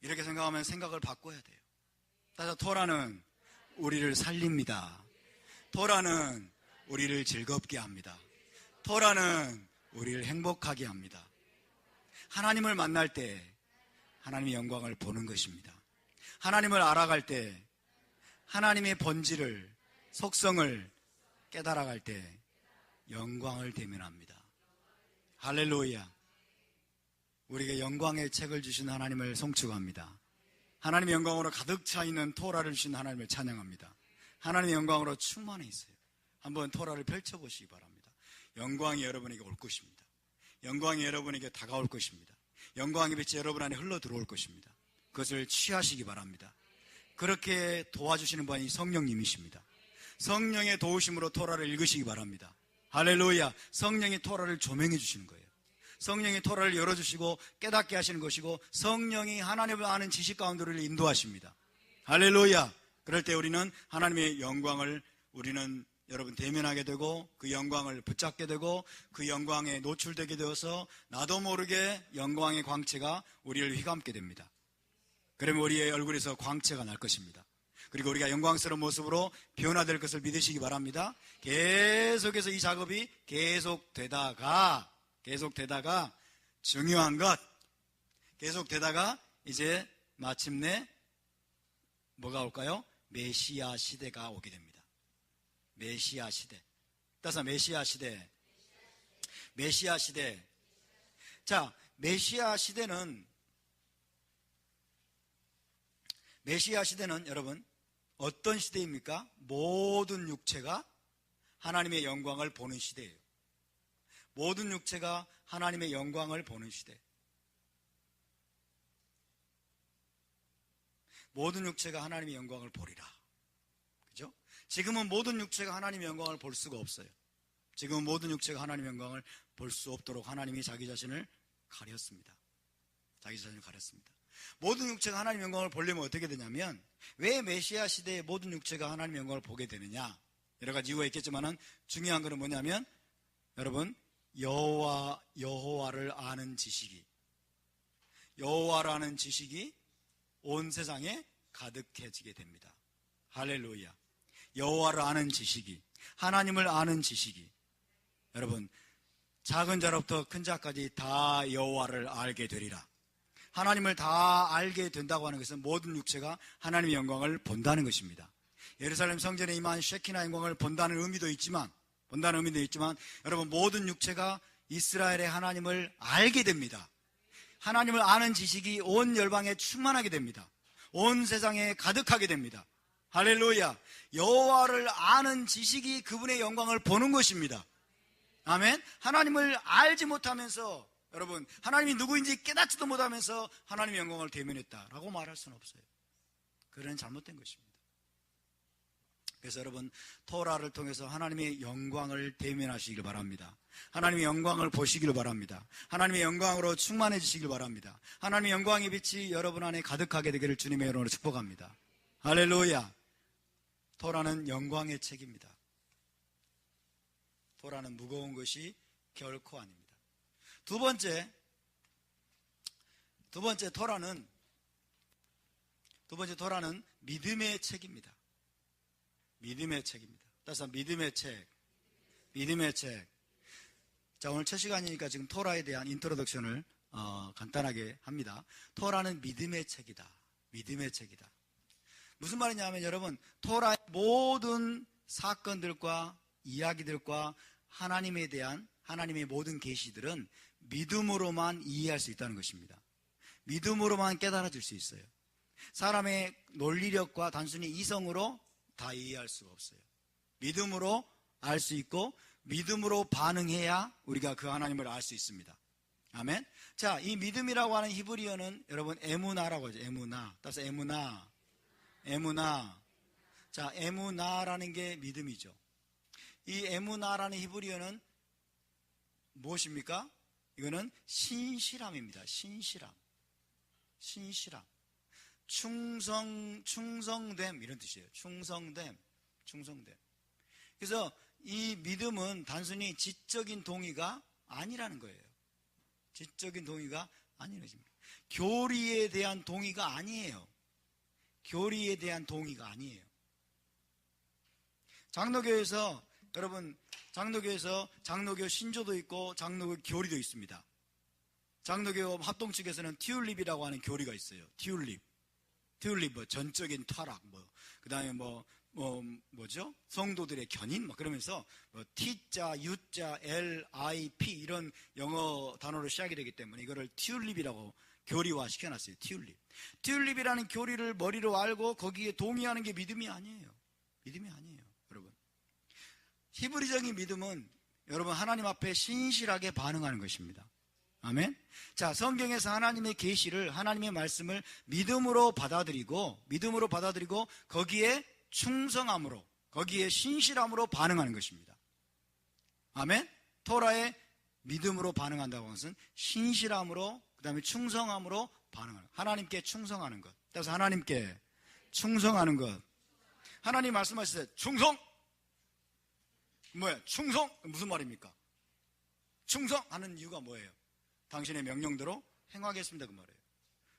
이렇게 생각하면 생각을 바꿔야 돼요. 따라서 토라는 우리를 살립니다. 토라는 우리를 즐겁게 합니다. 토라는 우리를 행복하게 합니다. 하나님을 만날 때 하나님의 영광을 보는 것입니다. 하나님을 알아갈 때 하나님의 본질을, 속성을 깨달아갈 때 영광을 대면합니다. 할렐루야. 우리에게 영광의 책을 주신 하나님을 송축합니다. 하나님의 영광으로 가득 차 있는 토라를 주신 하나님을 찬양합니다. 하나님의 영광으로 충만해 있어요. 한번 토라를 펼쳐보시기 바랍니다. 영광이 여러분에게 올 것입니다. 영광이 여러분에게 다가올 것입니다. 영광의 빛이 여러분 안에 흘러 들어올 것입니다. 그것을 취하시기 바랍니다. 그렇게 도와주시는 분이 성령님이십니다. 성령의 도우심으로 토라를 읽으시기 바랍니다. 할렐루야. 성령이 토라를 조명해 주시는 거예요. 성령이 토라를 열어주시고 깨닫게 하시는 것이고, 성령이 하나님을 아는 지식 가운데를 인도하십니다. 할렐루야. 그럴 때 우리는 하나님의 영광을 우리는 여러분 대면하게 되고, 그 영광을 붙잡게 되고, 그 영광에 노출되게 되어서 나도 모르게 영광의 광채가 우리를 휘감게 됩니다. 그러면 우리의 얼굴에서 광채가 날 것입니다. 그리고 우리가 영광스러운 모습으로 변화될 것을 믿으시기 바랍니다. 계속해서 이 작업이 계속되다가 중요한 것, 계속되다가 이제 마침내 뭐가 올까요? 메시아 시대가 오게 됩니다. 메시아 시대. 따라서 메시아 시대. 자, 메시아 시대는 여러분 어떤 시대입니까? 모든 육체가 하나님의 영광을 보는 시대예요. 모든 육체가 하나님의 영광을 보는 시대. 모든 육체가 하나님의 영광을 보리라. 그죠? 지금은 모든 육체가 하나님의 영광을 볼 수가 없어요. 지금은 모든 육체가 하나님의 영광을 볼 수 없도록 하나님이 자기 자신을 가렸습니다. 모든 육체가 하나님의 영광을 보려면 어떻게 되냐면, 왜 메시아 시대에 모든 육체가 하나님의 영광을 보게 되느냐? 여러 가지 이유가 있겠지만은 중요한 것은 뭐냐면, 여러분, 여호와를 아는 지식이, 여호와라는 지식이 온 세상에 가득해지게 됩니다. 할렐루야. 여호와를 아는 지식이, 하나님을 아는 지식이, 여러분 작은 자로부터 큰 자까지 다 여호와를 알게 되리라. 하나님을 다 알게 된다고 하는 것은 모든 육체가 하나님의 영광을 본다는 것입니다. 예루살렘 성전에 임한 쉐키나 영광을 본다는 의미도 있지만 여러분 모든 육체가 이스라엘의 하나님을 알게 됩니다. 하나님을 아는 지식이 온 열방에 충만하게 됩니다. 온 세상에 가득하게 됩니다. 할렐루야. 여호와를 아는 지식이 그분의 영광을 보는 것입니다. 아멘. 하나님을 알지 못하면서, 여러분 하나님이 누구인지 깨닫지도 못하면서 하나님의 영광을 대면했다라고 말할 수는 없어요. 그건 잘못된 것입니다. 그래서 여러분 토라를 통해서 하나님의 영광을 대면하시길 바랍니다. 하나님의 영광을 보시길 바랍니다. 하나님의 영광으로 충만해지시길 바랍니다. 하나님의 영광의 빛이 여러분 안에 가득하게 되기를 주님의 이름으로 축복합니다. 할렐루야. 토라는 영광의 책입니다. 토라는 무거운 것이 결코 아닙니다. 두 번째 토라는 믿음의 책입니다. 믿음의 책입니다. 따라서 믿음의 책. 자, 오늘 첫 시간이니까 지금 토라에 대한 인트로덕션을 간단하게 합니다. 토라는 믿음의 책이다. 믿음의 책이다. 무슨 말이냐면 여러분, 토라의 모든 사건들과 이야기들과 하나님에 대한 하나님의 모든 계시들은 믿음으로만 이해할 수 있다는 것입니다. 믿음으로만 깨달아질 수 있어요. 사람의 논리력과 단순히 이성으로 다 이해할 수가 없어요. 믿음으로 알 수 있고 믿음으로 반응해야 우리가 그 하나님을 알 수 있습니다. 아멘. 자, 이 믿음이라고 하는 히브리어는 여러분 에무나라고 하죠. 에무나. 따라서 에무나. 자, 에무나라는 게 믿음이죠. 이 에무나라는 히브리어는 무엇입니까? 이거는 신실함입니다. 신실함. 충성됨 이런 뜻이에요. 충성됨. 그래서 이 믿음은 단순히 지적인 동의가 아니라는 거예요. 지적인 동의가 아니라는 것입니다. 교리에 대한 동의가 아니에요. 장로교에서 여러분, 장로교 신조도 있고 장로교 교리도 있습니다. 장로교 합동 측에서는 튤립이라고 하는 교리가 있어요. 튤립 뭐 전적인 타락, 그다음에 뭐죠? 성도들의 견인 그러면서 T자, U자, L, I, P 이런 영어 단어로 시작이 되기 때문에 이거를 튤립이라고 교리화 시켜놨어요. 튤립이라는 교리를 머리로 알고 거기에 동의하는 게 믿음이 아니에요. 여러분. 히브리적인 믿음은 여러분 하나님 앞에 신실하게 반응하는 것입니다. 아멘. 자, 성경에서 하나님의 계시를, 하나님의 말씀을 믿음으로 받아들이고 거기에 충성함으로, 거기에 신실함으로 반응하는 것입니다. 아멘. 토라에 믿음으로 반응한다고 하는 것은 신실함으로, 그 다음에 충성함으로 반응하는 것. 하나님께 충성하는 것. 따라서 하나님께 충성하는 것. 하나님 말씀하셨어요. 충성! 충성! 무슨 말입니까? 충성하는 이유가 뭐예요? 당신의 명령대로 행하겠습니다 그 말이에요.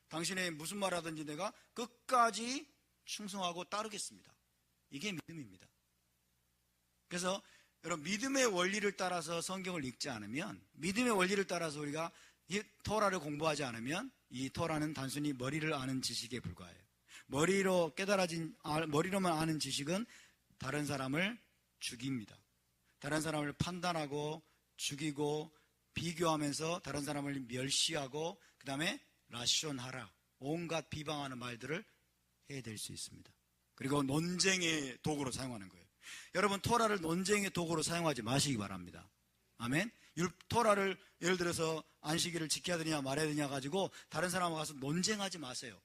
당신의 무슨 말 하든지 내가 끝까지 충성하고 따르겠습니다. 이게 믿음입니다. 그래서 여러분, 믿음의 원리를 따라서 성경을 읽지 않으면, 믿음의 원리를 따라서 우리가 이 토라를 공부하지 않으면 이 토라는 단순히 머리를 아는 지식에 불과해요. 머리로만 아는 지식은 다른 사람을 죽입니다. 다른 사람을 판단하고 죽이고 비교하면서 다른 사람을 멸시하고 그 다음에 라시온하라, 온갖 비방하는 말들을 해야 될 수 있습니다. 그리고 논쟁의 도구로 사용하는 거예요. 여러분, 토라를 논쟁의 도구로 사용하지 마시기 바랍니다. 아멘. 토라를 예를 들어서 안식일을 지켜야 되냐 말아야 되냐 가지고 다른 사람하고 가서 논쟁하지 마세요.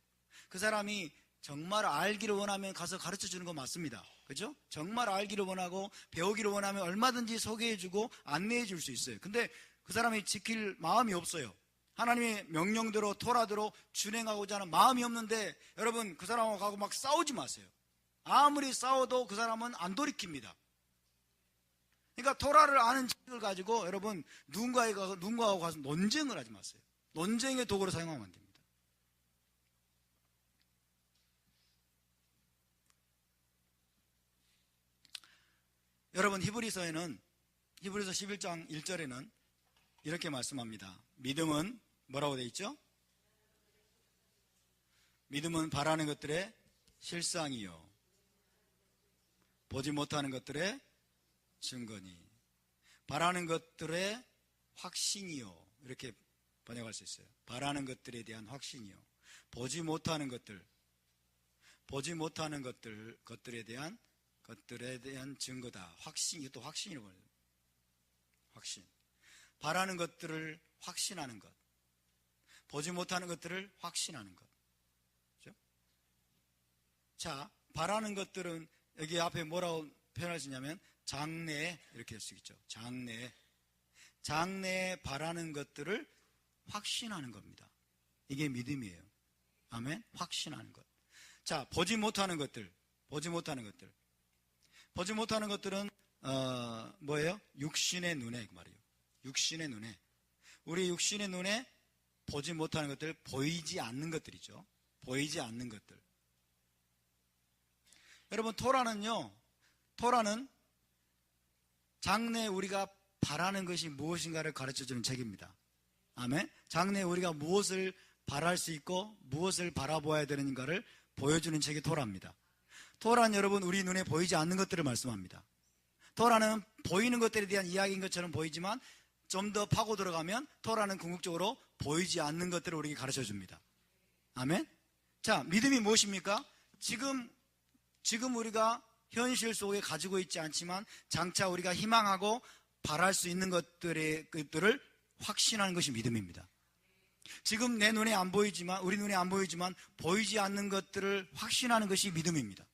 그 사람이 정말 알기를 원하면 가서 가르쳐 주는 거 맞습니다. 그죠? 정말 알기를 원하고 배우기를 원하면 얼마든지 소개해 주고 안내해 줄 수 있어요. 근데 그 사람이 지킬 마음이 없어요. 하나님의 명령대로 토라대로 준행하고자 하는 마음이 없는데 여러분, 그 사람하고 가고 막 싸우지 마세요. 아무리 싸워도 그 사람은 안 돌이킵니다. 그러니까 토라를 아는 지식을 가지고 여러분 누군가하고 가서 논쟁을 하지 마세요. 논쟁의 도구로 사용하면 안 됩니다. 여러분, 히브리서 11장 1절에는 이렇게 말씀합니다. 믿음은 뭐라고 되어 있죠? 믿음은 바라는 것들의 실상이요, 보지 못하는 것들의 증거니, 바라는 것들의 확신이요, 이렇게 번역할 수 있어요. 바라는 것들에 대한 확신이요, 보지 못하는 것들에 대한 증거다. 확신, 이것도 확신이라고 해요. 확신. 바라는 것들을 확신하는 것, 보지 못하는 것들을 확신하는 것. 그렇죠? 자, 바라는 것들은 여기 앞에 뭐라고 표현할 수 있냐면 장래에, 이렇게 할 수 있죠. 장래에 바라는 것들을 확신하는 겁니다. 이게 믿음이에요. 아멘. 확신하는 것. 자, 보지 못하는 것들은 뭐예요? 육신의 눈에, 그 말이에요. 육신의 눈에. 우리 육신의 눈에 보지 못하는 것들, 보이지 않는 것들이죠. 보이지 않는 것들. 여러분, 토라는 장래에 우리가 바라는 것이 무엇인가를 가르쳐주는 책입니다. 아멘. 장래에 우리가 무엇을 바랄 수 있고 무엇을 바라보아야 되는가를 보여주는 책이 토라입니다. 토라는 여러분 우리 눈에 보이지 않는 것들을 말씀합니다. 토라는 보이는 것들에 대한 이야기인 것처럼 보이지만 좀 더 파고 들어가면 토라는 궁극적으로 보이지 않는 것들을 우리에게 가르쳐 줍니다. 아멘. 자, 믿음이 무엇입니까? 지금 우리가 현실 속에 가지고 있지 않지만 장차 우리가 희망하고 바랄 수 있는 것들을 확신하는 것이 믿음입니다. 지금 내 눈에 안 보이지만, 우리 눈에 안 보이지만 보이지 않는 것들을 확신하는 것이 믿음입니다.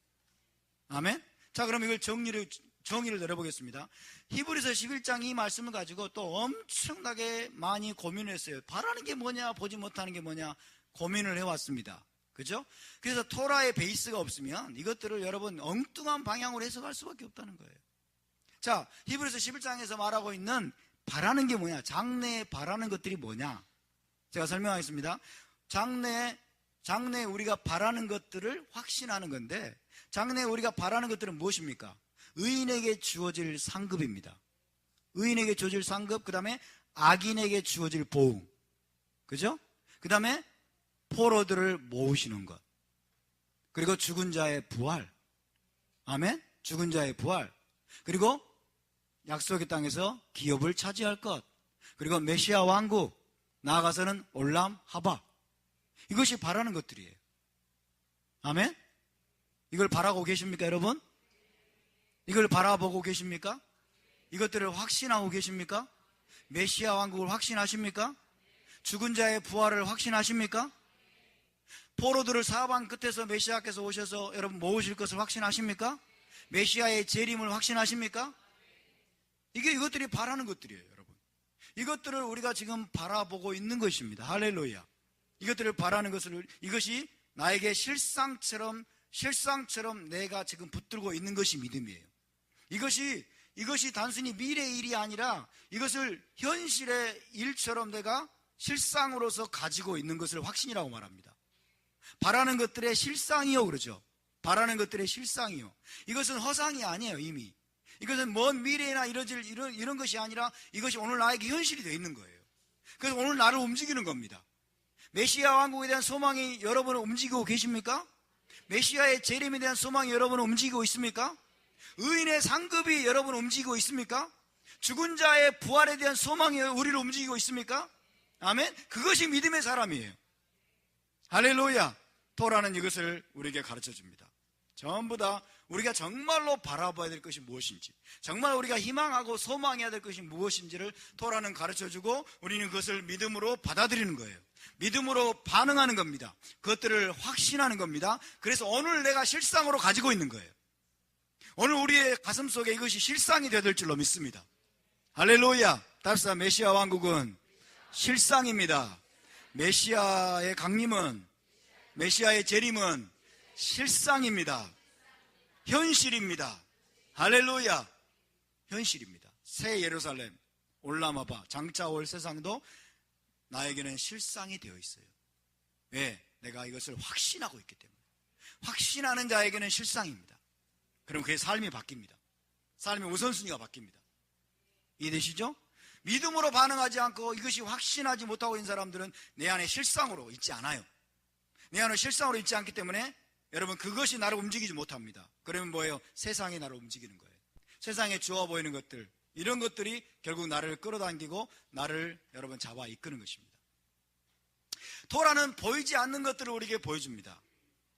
아멘. 자, 그럼 이걸 정의를 내려보겠습니다. 히브리서 11장 이 말씀을 가지고 또 엄청나게 많이 고민을 했어요. 바라는 게 뭐냐, 보지 못하는 게 뭐냐 고민을 해왔습니다. 그죠? 그래서 토라의 베이스가 없으면 이것들을 여러분 엉뚱한 방향으로 해석할 수밖에 없다는 거예요. 자, 히브리서 11장에서 말하고 있는 바라는 게 뭐냐, 장래에 바라는 것들이 뭐냐, 제가 설명하겠습니다. 장래에 우리가 바라는 것들을 확신하는 건데, 장래에 우리가 바라는 것들은 무엇입니까? 의인에게 주어질 상급입니다. 의인에게 주어질 상급, 그 다음에 악인에게 주어질 보응, 그죠? 그 다음에 포로들을 모으시는 것, 그리고 죽은 자의 부활. 아멘. 죽은 자의 부활, 그리고 약속의 땅에서 기업을 차지할 것, 그리고 메시아 왕국, 나아가서는 올람 하바. 이것이 바라는 것들이에요. 아멘. 이걸 바라고 계십니까, 여러분? 이걸 바라보고 계십니까? 이것들을 확신하고 계십니까? 메시아 왕국을 확신하십니까? 죽은 자의 부활을 확신하십니까? 포로들을 사방 끝에서 메시아께서 오셔서 여러분 모으실 것을 확신하십니까? 메시아의 재림을 확신하십니까? 이것들이 바라는 것들이에요, 여러분. 이것들을 우리가 지금 바라보고 있는 것입니다. 할렐루야. 이것들을 바라는 것을, 이것이 나에게 실상처럼 내가 지금 붙들고 있는 것이 믿음이에요. 이것이 단순히 미래의 일이 아니라 이것을 현실의 일처럼 내가 실상으로서 가지고 있는 것을 확신이라고 말합니다. 바라는 것들의 실상이요, 그러죠. 바라는 것들의 실상이요. 이것은 허상이 아니에요, 이미. 이것은 먼 미래나 이런 것이 아니라 이것이 오늘 나에게 현실이 되어 있는 거예요. 그래서 오늘 나를 움직이는 겁니다. 메시아 왕국에 대한 소망이 여러분을 움직이고 계십니까? 메시아의 재림에 대한 소망이 여러분을 움직이고 있습니까? 의인의 상급이 여러분을 움직이고 있습니까? 죽은 자의 부활에 대한 소망이 우리를 움직이고 있습니까? 아멘. 그것이 믿음의 사람이에요. 할렐루야. 토라는 이것을 우리에게 가르쳐 줍니다. 전부 다 우리가 정말로 바라봐야 될 것이 무엇인지, 정말 우리가 희망하고 소망해야 될 것이 무엇인지를 토라는 가르쳐 주고 우리는 그것을 믿음으로 받아들이는 거예요. 믿음으로 반응하는 겁니다. 그것들을 확신하는 겁니다. 그래서 오늘 내가 실상으로 가지고 있는 거예요. 오늘 우리의 가슴 속에 이것이 실상이 되어야 될 줄로 믿습니다. 할렐루야. 답사 메시아 왕국은 실상입니다. 메시아의 강림은, 메시아의 재림은 실상입니다. 현실입니다. 할렐루야. 현실입니다. 새 예루살렘, 올라마바, 장차 올 세상도 나에게는 실상이 되어 있어요. 왜? 내가 이것을 확신하고 있기 때문에. 확신하는 자에게는 실상입니다. 그럼 그의 삶이 바뀝니다. 삶의 우선순위가 바뀝니다. 이해되시죠? 믿음으로 반응하지 않고 이것이 확신하지 못하고 있는 사람들은 내 안에 실상으로 있지 않아요. 내 안에 실상으로 있지 않기 때문에 여러분 그것이 나를 움직이지 못합니다. 그러면 뭐예요? 세상이 나를 움직이는 거예요. 세상에 좋아 보이는 것들, 이런 것들이 결국 나를 끌어당기고 나를 여러분 잡아 이끄는 것입니다. 토라는 보이지 않는 것들을 우리에게 보여줍니다.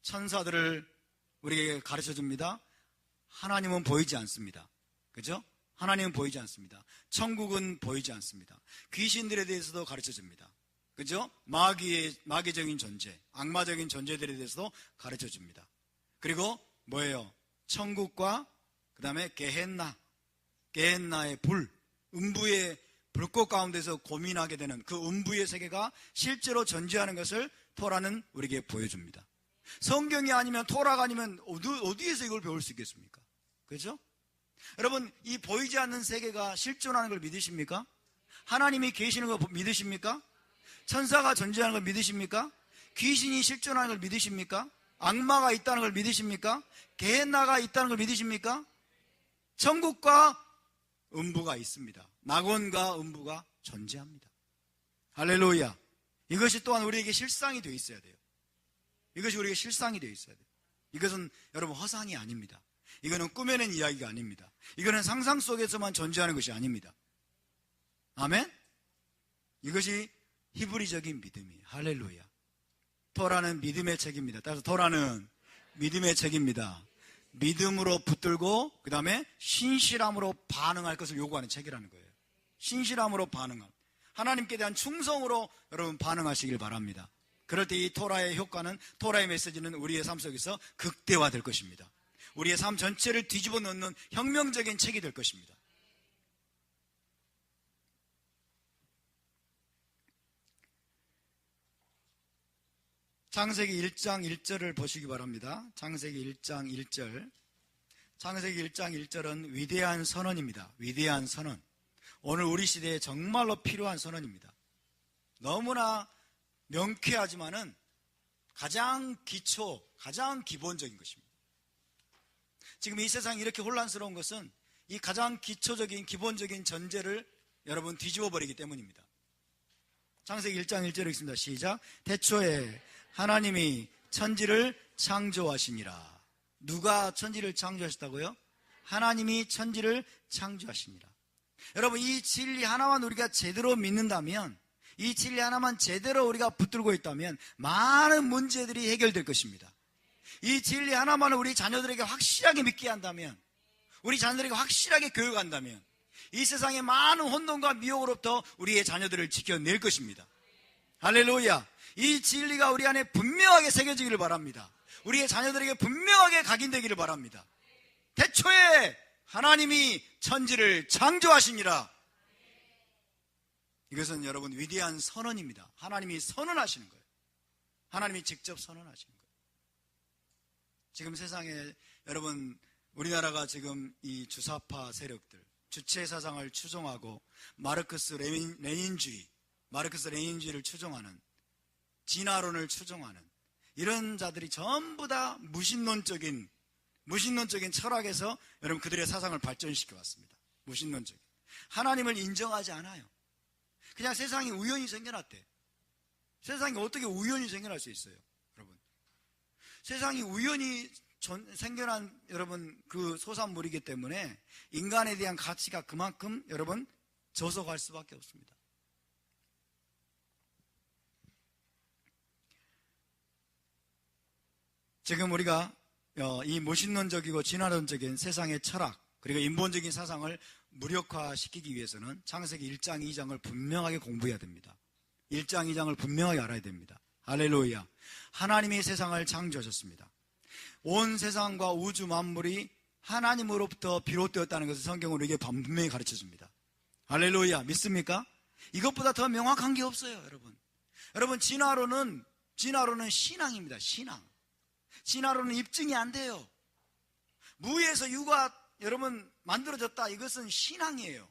천사들을 우리에게 가르쳐줍니다. 하나님은 보이지 않습니다. 그죠? 하나님은 보이지 않습니다. 천국은 보이지 않습니다. 귀신들에 대해서도 가르쳐줍니다. 그죠? 마귀적인 존재, 악마적인 존재들에 대해서도 가르쳐줍니다. 그리고 뭐예요? 천국과 그 다음에 게헨나의 불, 음부의 불꽃 가운데서 고민하게 되는 그 음부의 세계가 실제로 존재하는 것을 토라는 우리에게 보여줍니다. 성경이 아니면, 토라가 아니면 어디에서 이걸 배울 수 있겠습니까? 그렇죠? 여러분, 이 보이지 않는 세계가 실존하는 걸 믿으십니까? 하나님이 계시는 걸 믿으십니까? 천사가 존재하는 걸 믿으십니까? 귀신이 실존하는 걸 믿으십니까? 악마가 있다는 걸 믿으십니까? 게헨나가 있다는 걸 믿으십니까? 천국과 음부가 있습니다. 낙원과 음부가 존재합니다. 할렐루야. 이것이 또한 우리에게 실상이 되어 있어야 돼요. 이것이 우리에게 실상이 되어 있어야 돼요. 이것은 여러분 허상이 아닙니다. 이거는 꾸며낸 이야기가 아닙니다. 이거는 상상 속에서만 존재하는 것이 아닙니다. 아멘? 이것이 히브리적인 믿음이에요. 할렐루야. 토라는 믿음의 책입니다. 따라서 토라는 믿음의 책입니다. 믿음으로 붙들고 그 다음에 신실함으로 반응할 것을 요구하는 책이라는 거예요. 신실함으로 반응함. 하나님께 대한 충성으로 여러분 반응하시길 바랍니다. 그럴 때 이 토라의 효과는, 토라의 메시지는 우리의 삶 속에서 극대화될 것입니다. 우리의 삶 전체를 뒤집어 놓는 혁명적인 책이 될 것입니다. 창세기 1장 1절을 보시기 바랍니다. 창세기 1장 1절. 창세기 1장 1절은 위대한 선언입니다. 위대한 선언. 오늘 우리 시대에 정말로 필요한 선언입니다. 너무나 명쾌하지만은 가장 기초, 가장 기본적인 것입니다. 지금 이 세상이 이렇게 혼란스러운 것은 이 가장 기초적인, 기본적인 전제를 여러분 뒤집어 버리기 때문입니다. 창세기 1장 1절에 있습니다. 시작. 태초에 하나님이 천지를 창조하시니라. 누가 천지를 창조하셨다고요? 하나님이 천지를 창조하시니라. 여러분, 이 진리 하나만 우리가 제대로 믿는다면, 이 진리 하나만 제대로 우리가 붙들고 있다면 많은 문제들이 해결될 것입니다. 이 진리 하나만을 우리 자녀들에게 확실하게 믿게 한다면, 우리 자녀들에게 확실하게 교육한다면 이 세상의 많은 혼돈과 미혹으로부터 우리의 자녀들을 지켜낼 것입니다. 할렐루야. 이 진리가 우리 안에 분명하게 새겨지기를 바랍니다. 우리의 자녀들에게 분명하게 각인되기를 바랍니다. 태초에 하나님이 천지를 창조하시니라. 이것은 여러분 위대한 선언입니다. 하나님이 선언하시는 거예요. 하나님이 직접 선언하시는 거예요. 지금 세상에 여러분, 우리나라가 지금 이 주사파 세력들, 주체 사상을 추종하고 마르크스 레닌주의를 추종하는, 진화론을 추종하는 이런 자들이 전부 다 무신론적인 철학에서 여러분 그들의 사상을 발전시켜 왔습니다. 무신론적인. 하나님을 인정하지 않아요. 그냥 세상이 우연히 생겨났대. 세상이 어떻게 우연히 생겨날 수 있어요, 여러분? 세상이 우연히 생겨난 여러분 그 소산물이기 때문에 인간에 대한 가치가 그만큼 여러분 저속할 수밖에 없습니다. 지금 우리가 이 무신론적이고 진화론적인 세상의 철학 그리고 인본적인 사상을 무력화시키기 위해서는 창세기 1장 2장을 분명하게 공부해야 됩니다. 1장 2장을 분명하게 알아야 됩니다. 할렐루야. 하나님이 세상을 창조하셨습니다. 온 세상과 우주 만물이 하나님으로부터 비롯되었다는 것을 성경은 우리에게 분명히 가르쳐줍니다. 할렐루야. 믿습니까? 이것보다 더 명확한 게 없어요, 여러분. 여러분, 진화론은 신앙입니다. 진화론은 입증이 안 돼요. 무에서 유가 여러분 만들어졌다. 이것은 신앙이에요.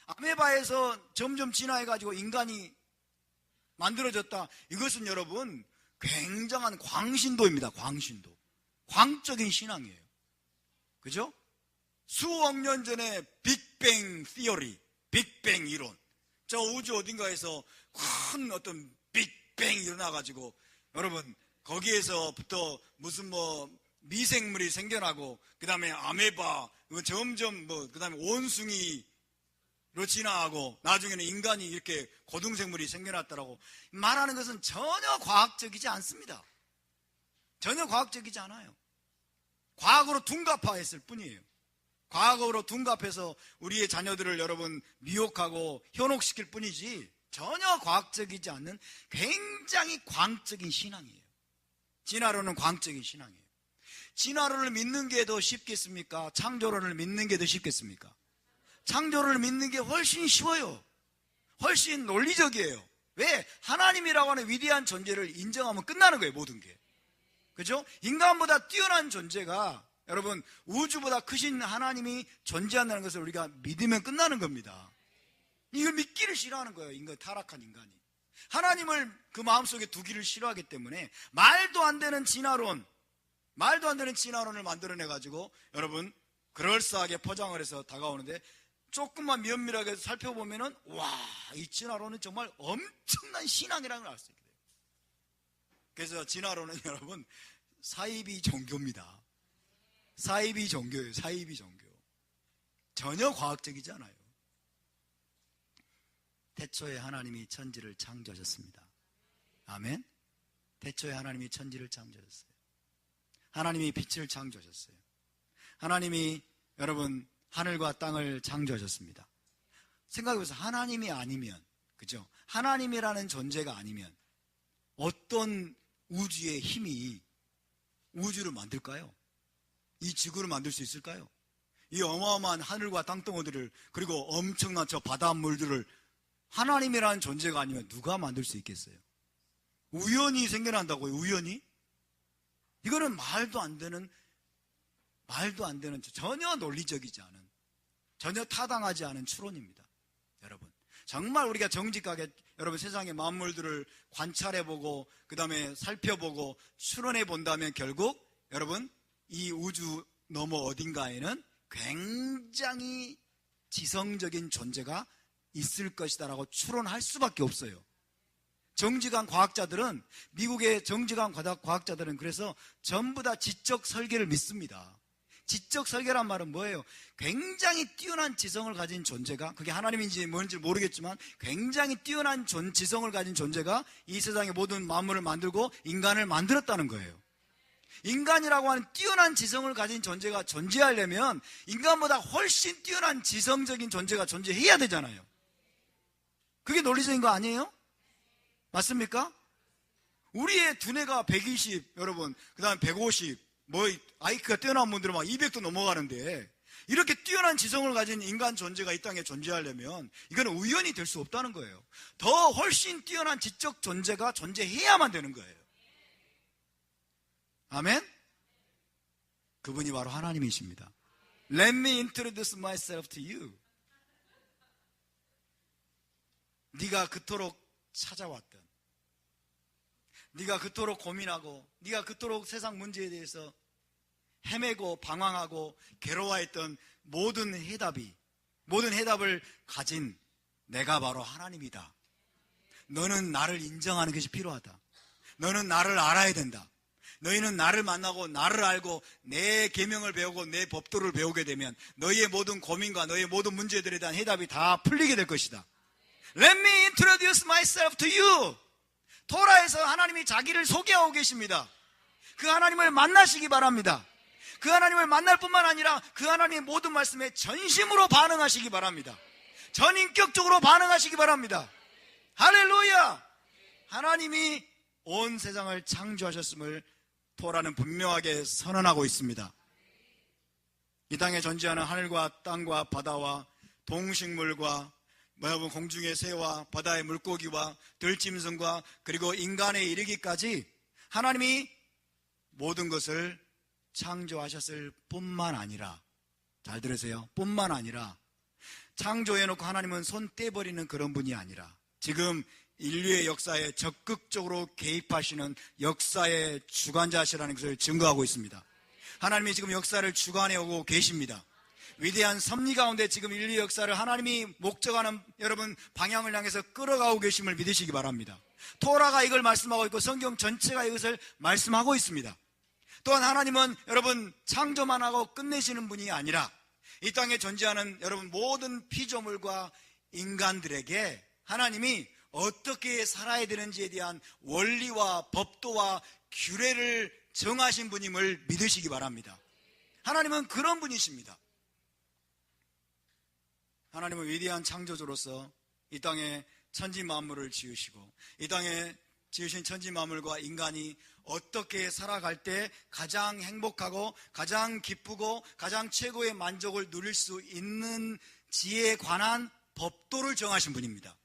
아메바에서 점점 진화해가지고 인간이 만들어졌다. 이것은 여러분 굉장한 광신도입니다. 광신도. 광적인 신앙이에요. 그죠? 수억 년 전에 빅뱅 시어리, 빅뱅 이론. 저 우주 어딘가에서 큰 어떤 빅뱅이 일어나가지고 여러분 거기에서부터 무슨 미생물이 생겨나고 그 다음에 아메바 점점 그 다음에 원숭이로 진화하고 나중에는 인간이 이렇게 고등생물이 생겨났다라고 말하는 것은 전혀 과학적이지 않습니다. 전혀 과학적이지 않아요. 과학으로 둔갑화했을 뿐이에요. 과학으로 둔갑해서 우리의 자녀들을 여러분 미혹하고 현혹시킬 뿐이지 전혀 과학적이지 않는 굉장히 광적인 신앙이에요. 진화론은 광적인 신앙이에요. 진화론을 믿는 게 더 쉽겠습니까? 창조론을 믿는 게 더 쉽겠습니까? 창조론을 믿는 게 훨씬 쉬워요. 훨씬 논리적이에요. 왜? 하나님이라고 하는 위대한 존재를 인정하면 끝나는 거예요, 모든 게. 그죠? 인간보다 뛰어난 존재가 여러분 우주보다 크신 하나님이 존재한다는 것을 우리가 믿으면 끝나는 겁니다. 이걸 믿기를 싫어하는 거예요. 타락한 인간이. 하나님을 그 마음속에 두기를 싫어하기 때문에 말도 안 되는 진화론을 만들어내가지고 여러분 그럴싸하게 포장을 해서 다가오는데 조금만 면밀하게 살펴보면은 이 진화론은 정말 엄청난 신앙이라는 걸 알 수 있게 돼요. 그래서 진화론은 여러분 사이비 종교입니다. 사이비 종교예요. 사이비 종교. 전혀 과학적이지 않아요. 태초에 하나님이 천지를 창조하셨습니다. 아멘. 태초에 하나님이 천지를 창조하셨어요. 하나님이 빛을 창조하셨어요. 하나님이 여러분 하늘과 땅을 창조하셨습니다. 생각해보세요. 하나님이 아니면, 그죠? 하나님이라는 존재가 아니면 어떤 우주의 힘이 우주를 만들까요? 이 지구를 만들 수 있을까요? 이 어마어마한 하늘과 땅덩어리를, 그리고 엄청난 저 바닷물들을 하나님이라는 존재가 아니면 누가 만들 수 있겠어요? 우연히 생겨난다고요? 우연히? 이거는 말도 안 되는 전혀 논리적이지 않은, 전혀 타당하지 않은 추론입니다. 여러분, 정말 우리가 정직하게 여러분 세상의 만물들을 관찰해보고 그 다음에 살펴보고 추론해 본다면 결국 여러분 이 우주 너머 어딘가에는 굉장히 지성적인 존재가 있을 것이다라고 추론할 수밖에 없어요. 정직한 과학자들은, 미국의 정직한 과학자들은 그래서 전부 다 지적 설계를 믿습니다. 지적 설계란 말은 뭐예요? 굉장히 뛰어난 지성을 가진 존재가, 그게 하나님인지 뭔지 모르겠지만 굉장히 뛰어난 지성을 가진 존재가 이 세상의 모든 만물을 만들고 인간을 만들었다는 거예요. 인간이라고 하는 뛰어난 지성을 가진 존재가 존재하려면 인간보다 훨씬 뛰어난 지성적인 존재가 존재해야 되잖아요. 그게 논리적인 거 아니에요? 맞습니까? 우리의 두뇌가 120, 여러분, 그 다음에 150, IQ가 뛰어난 분들은 막 200도 넘어가는데, 이렇게 뛰어난 지성을 가진 인간 존재가 이 땅에 존재하려면 이거는 우연히 될 수 없다는 거예요. 더 훨씬 뛰어난 지적 존재가 존재해야만 되는 거예요. 아멘? 그분이 바로 하나님이십니다. Let me introduce myself to you. 네가 그토록 찾아왔던, 네가 그토록 고민하고, 네가 그토록 세상 문제에 대해서 헤매고 방황하고 괴로워했던 모든 해답을 가진 내가 바로 하나님이다. 너는 나를 인정하는 것이 필요하다. 너는 나를 알아야 된다. 너희는 나를 만나고 나를 알고 내 계명을 배우고 내 법도를 배우게 되면 너희의 모든 고민과 너희의 모든 문제들에 대한 해답이 다 풀리게 될 것이다. Let me introduce myself to you. 토라에서 하나님이 자기를 소개하고 계십니다. 그 하나님을 만나시기 바랍니다. 그 하나님을 만날 뿐만 아니라 그 하나님의 모든 말씀에 전심으로 반응하시기 바랍니다. 전인격적으로 반응하시기 바랍니다. 할렐루야! 하나님이 온 세상을 창조하셨음을 토라는 분명하게 선언하고 있습니다. 이 땅에 존재하는 하늘과 땅과 바다와 동식물과 여러분 공중의 새와 바다의 물고기와 들짐승과 그리고 인간에 이르기까지 하나님이 모든 것을 창조하셨을 뿐만 아니라, 잘 들으세요, 뿐만 아니라 창조해놓고 하나님은 손 떼버리는 그런 분이 아니라 지금 인류의 역사에 적극적으로 개입하시는 역사의 주관자시라는 것을 증거하고 있습니다. 하나님이 지금 역사를 주관해오고 계십니다. 위대한 섭리 가운데 지금 인류 역사를 하나님이 목적하는 여러분 방향을 향해서 끌어가고 계심을 믿으시기 바랍니다. 토라가 이걸 말씀하고 있고 성경 전체가 이것을 말씀하고 있습니다. 또한 하나님은 여러분 창조만 하고 끝내시는 분이 아니라 이 땅에 존재하는 여러분 모든 피조물과 인간들에게 하나님이 어떻게 살아야 되는지에 대한 원리와 법도와 규례를 정하신 분임을 믿으시기 바랍니다. 하나님은 그런 분이십니다. 하나님은 위대한 창조주로서 이 땅에 천지 만물을 지으시고 이 땅에 지으신 천지 만물과 인간이 어떻게 살아갈 때 가장 행복하고 가장 기쁘고 가장 최고의 만족을 누릴 수 있는지에 관한 법도를 정하신 분입니다.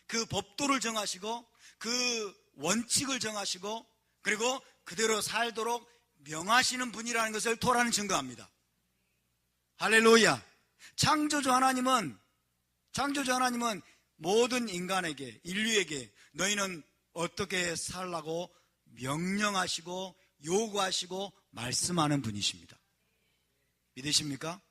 그 법도를 정하시고 그 원칙을 정하시고 그리고 그대로 살도록 명하시는 분이라는 것을 토라는 증거합니다. 할렐루야. 창조주 하나님은 모든 인간에게, 인류에게 너희는 어떻게 살라고 명령하시고 요구하시고 말씀하는 분이십니다. 믿으십니까?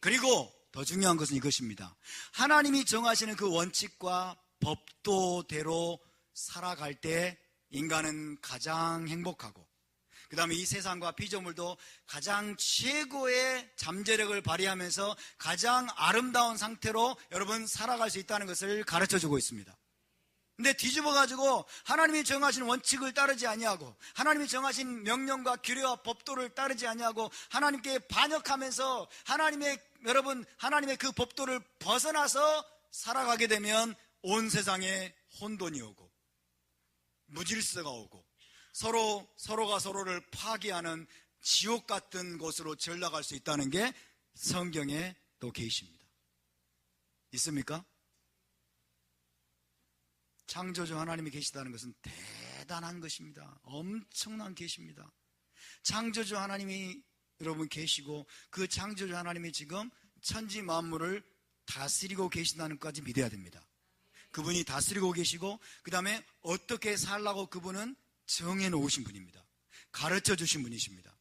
그리고 더 중요한 것은 이것입니다. 하나님이 정하시는 그 원칙과 법도대로 살아갈 때 인간은 가장 행복하고, 그 다음에 이 세상과 피조물도 가장 최고의 잠재력을 발휘하면서 가장 아름다운 상태로 여러분 살아갈 수 있다는 것을 가르쳐주고 있습니다. 근데 뒤집어가지고 하나님이 정하신 원칙을 따르지 아니하고, 하나님이 정하신 명령과 규례와 법도를 따르지 아니하고, 하나님께 반역하면서 하나님의 그 법도를 벗어나서 살아가게 되면 온 세상에 혼돈이 오고 무질서가 오고 서로가 서로를 파괴하는 지옥 같은 곳으로 전락할 수 있다는 게 성경의 또 계시입니다. 있습니까? 창조주 하나님이 계시다는 것은 대단한 것입니다. 엄청난 계시입니다. 창조주 하나님이 여러분 계시고, 그 창조주 하나님이 지금 천지 만물을 다스리고 계신다는 것까지 믿어야 됩니다. 그분이 다스리고 계시고, 그 다음에 어떻게 살라고 그분은 정해놓으신 분입니다. 가르쳐 주신 분이십니다.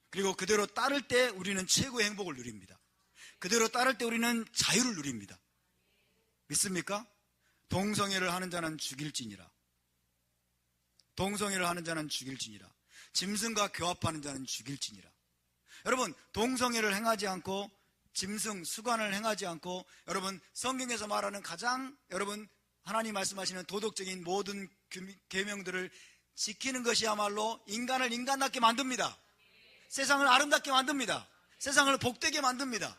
그리고 그대로 따를 때 우리는 최고의 행복을 누립니다. 그대로 따를 때 우리는 자유를 누립니다. 믿습니까? 동성애를 하는 자는 죽일지니라. 동성애를 하는 자는 죽일지니라. 짐승과 교합하는 자는 죽일지니라. 여러분, 동성애를 행하지 않고 짐승, 수관을 행하지 않고, 여러분 성경에서 말하는 가장 여러분 하나님 말씀하시는 도덕적인 모든 계명들을 지키는 것이야말로 인간을 인간답게 만듭니다. 세상을 아름답게 만듭니다. 세상을 복되게 만듭니다.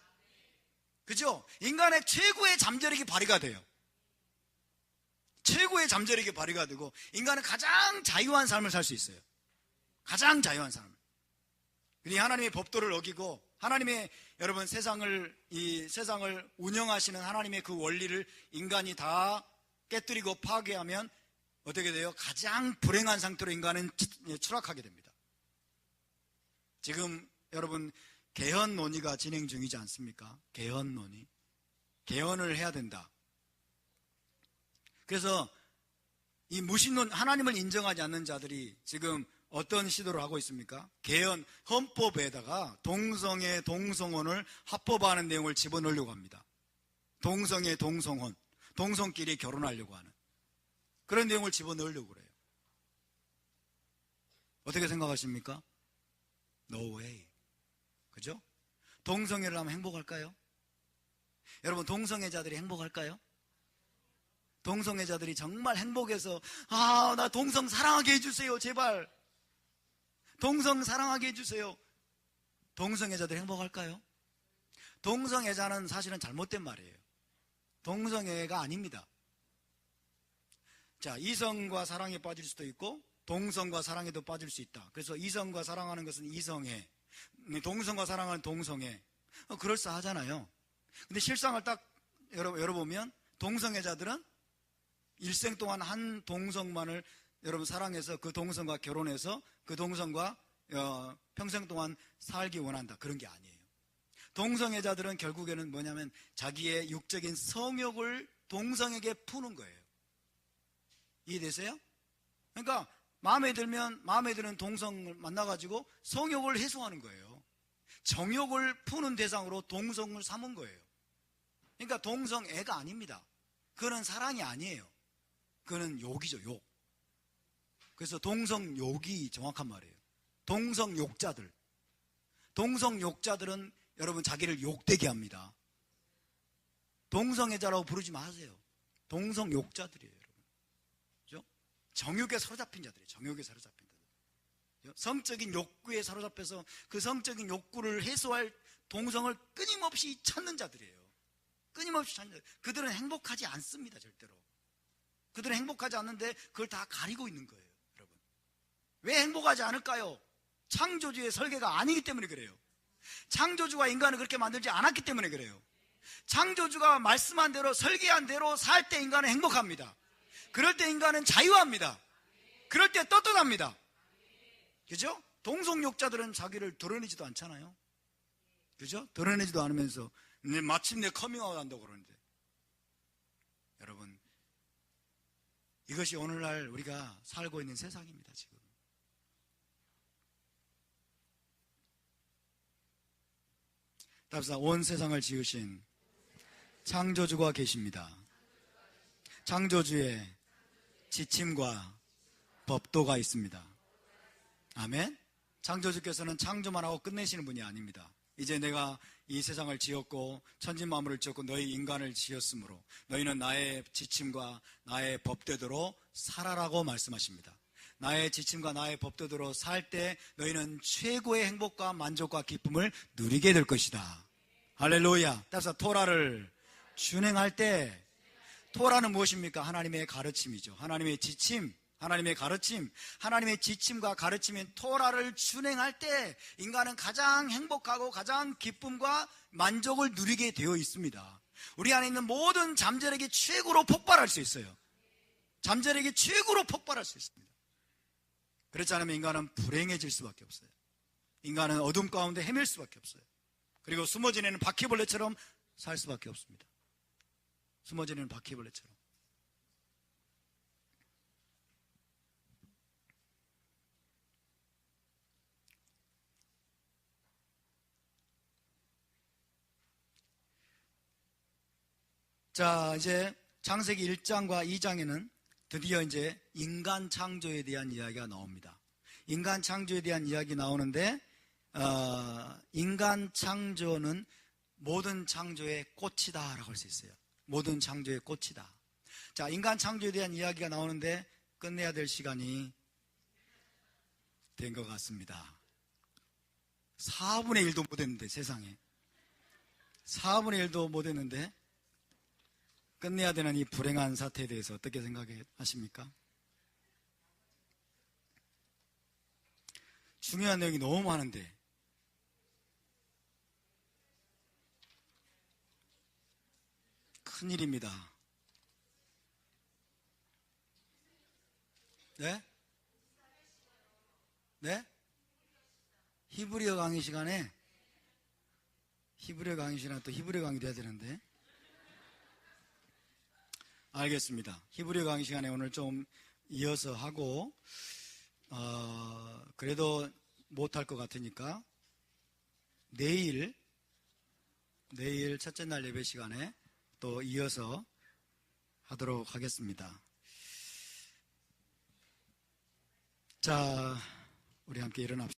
그죠? 인간의 최고의 잠재력이 발휘가 돼요. 최고의 잠재력이 발휘가 되고, 인간은 가장 자유한 삶을 살 수 있어요. 가장 자유한 삶을. 그러니 하나님의 법도를 어기고, 하나님의 여러분 이 세상을 운영하시는 하나님의 그 원리를 인간이 다 깨뜨리고 파괴하면 어떻게 돼요? 가장 불행한 상태로 인간은 추락하게 됩니다. 지금 여러분 개헌 논의가 진행 중이지 않습니까? 개헌 논의. 개헌을 해야 된다. 그래서 이 무신론, 하나님을 인정하지 않는 자들이 지금 어떤 시도를 하고 있습니까? 개헌, 헌법에다가 동성애, 동성혼을 합법화하는 내용을 집어넣으려고 합니다. 동성애, 동성혼, 동성끼리 결혼하려고 하는 그런 내용을 집어넣으려고 그래요. 어떻게 생각하십니까? No way. 그죠? 동성애를 하면 행복할까요? 여러분, 동성애자들이 행복할까요? 동성애자들이 정말 행복해서, 나 동성 사랑하게 해주세요, 제발. 동성 사랑하게 해주세요. 동성애자들이 행복할까요? 동성애자는 사실은 잘못된 말이에요. 동성애가 아닙니다. 자, 이성과 사랑에 빠질 수도 있고 동성과 사랑에도 빠질 수 있다. 그래서 이성과 사랑하는 것은 이성애, 동성과 사랑하는 동성애. 그럴싸하잖아요. 근데 실상을 딱 열어보면 동성애자들은 일생 동안 한 동성만을 여러분 사랑해서 그 동성과 결혼해서 그 동성과 평생 동안 살기 원한다. 그런 게 아니에요. 동성애자들은 결국에는 뭐냐면 자기의 육적인 성욕을 동성에게 푸는 거예요. 이해되세요? 그러니까 마음에 드는 동성을 만나가지고 성욕을 해소하는 거예요. 정욕을 푸는 대상으로 동성을 삼은 거예요. 그러니까 동성애가 아닙니다. 그거는 사랑이 아니에요. 그거는 욕이죠, 욕. 그래서 동성욕이 정확한 말이에요. 동성욕자들. 동성욕자들은 여러분 자기를 욕되게 합니다. 동성애자라고 부르지 마세요. 동성욕자들이에요, 여러분. 그죠? 정욕에 사로잡힌 자들이에요. 정욕에 사로잡힌 자들. 성적인 욕구에 사로잡혀서 그 성적인 욕구를 해소할 동성을 끊임없이 찾는 자들이에요. 끊임없이 찾는 자들. 그들은 행복하지 않습니다, 절대로. 그들은 행복하지 않는데 그걸 다 가리고 있는 거예요, 여러분. 왜 행복하지 않을까요? 창조주의 설계가 아니기 때문에 그래요. 창조주가 인간을 그렇게 만들지 않았기 때문에 그래요. 창조주가 말씀한 대로 설계한 대로 살 때 인간은 행복합니다. 그럴 때 인간은 자유합니다. 그럴 때 떳떳합니다. 그죠? 동성욕자들은 자기를 드러내지도 않잖아요. 그죠? 드러내지도 않으면서 마침내 커밍아웃 한다고 그러는데, 여러분, 이것이 오늘날 우리가 살고 있는 세상입니다. 지금 답사 온 세상을 지으신 창조주가 계십니다. 창조주의 지침과 법도가 있습니다. 아멘. 창조주께서는 창조만 하고 끝내시는 분이 아닙니다. 이제 내가 이 세상을 지었고 천지만물을 지었고 너희 인간을 지었으므로 너희는 나의 지침과 나의 법대로 살아라고 말씀하십니다. 나의 지침과 나의 법대로 살 때 너희는 최고의 행복과 만족과 기쁨을 누리게 될 것이다. 할렐루야. 따라서 토라를 준행할 때, 토라는 무엇입니까? 하나님의 가르침이죠. 하나님의 지침, 하나님의 가르침, 하나님의 지침과 가르침인 토라를 준행할 때 인간은 가장 행복하고 가장 기쁨과 만족을 누리게 되어 있습니다. 우리 안에 있는 모든 잠재력이 최고로 폭발할 수 있어요. 잠재력이 최고로 폭발할 수 있습니다. 그렇지 않으면 인간은 불행해질 수밖에 없어요. 인간은 어둠 가운데 헤맬 수밖에 없어요. 그리고 숨어 지내는 바퀴벌레처럼 살 수밖에 없습니다. 숨어 지내는 바퀴벌레처럼. 자, 이제 창세기 1장과 2장에는 드디어 이제 인간 창조에 대한 이야기가 나옵니다. 인간 창조에 대한 이야기 나오는데, 인간 창조는 모든 창조의 꽃이다라고 할 수 있어요. 모든 창조의 꽃이다. 자, 인간 창조에 대한 이야기가 나오는데 끝내야 될 시간이 된 것 같습니다. 4분의 1도 못 했는데, 세상에 4분의 1도 못 했는데 끝내야 되는 이 불행한 사태에 대해서 어떻게 생각하십니까? 중요한 내용이 너무 많은데 큰일입니다. 네? 네? 히브리어 강의 시간에 또 히브리어 강의도 해야 되는데. 알겠습니다. 히브리어 강의 시간에 오늘 좀 이어서 하고, 그래도 못할 것 같으니까 내일 첫째 날 예배 시간에 또 이어서 하도록 하겠습니다. 자, 우리 함께 일어납시다.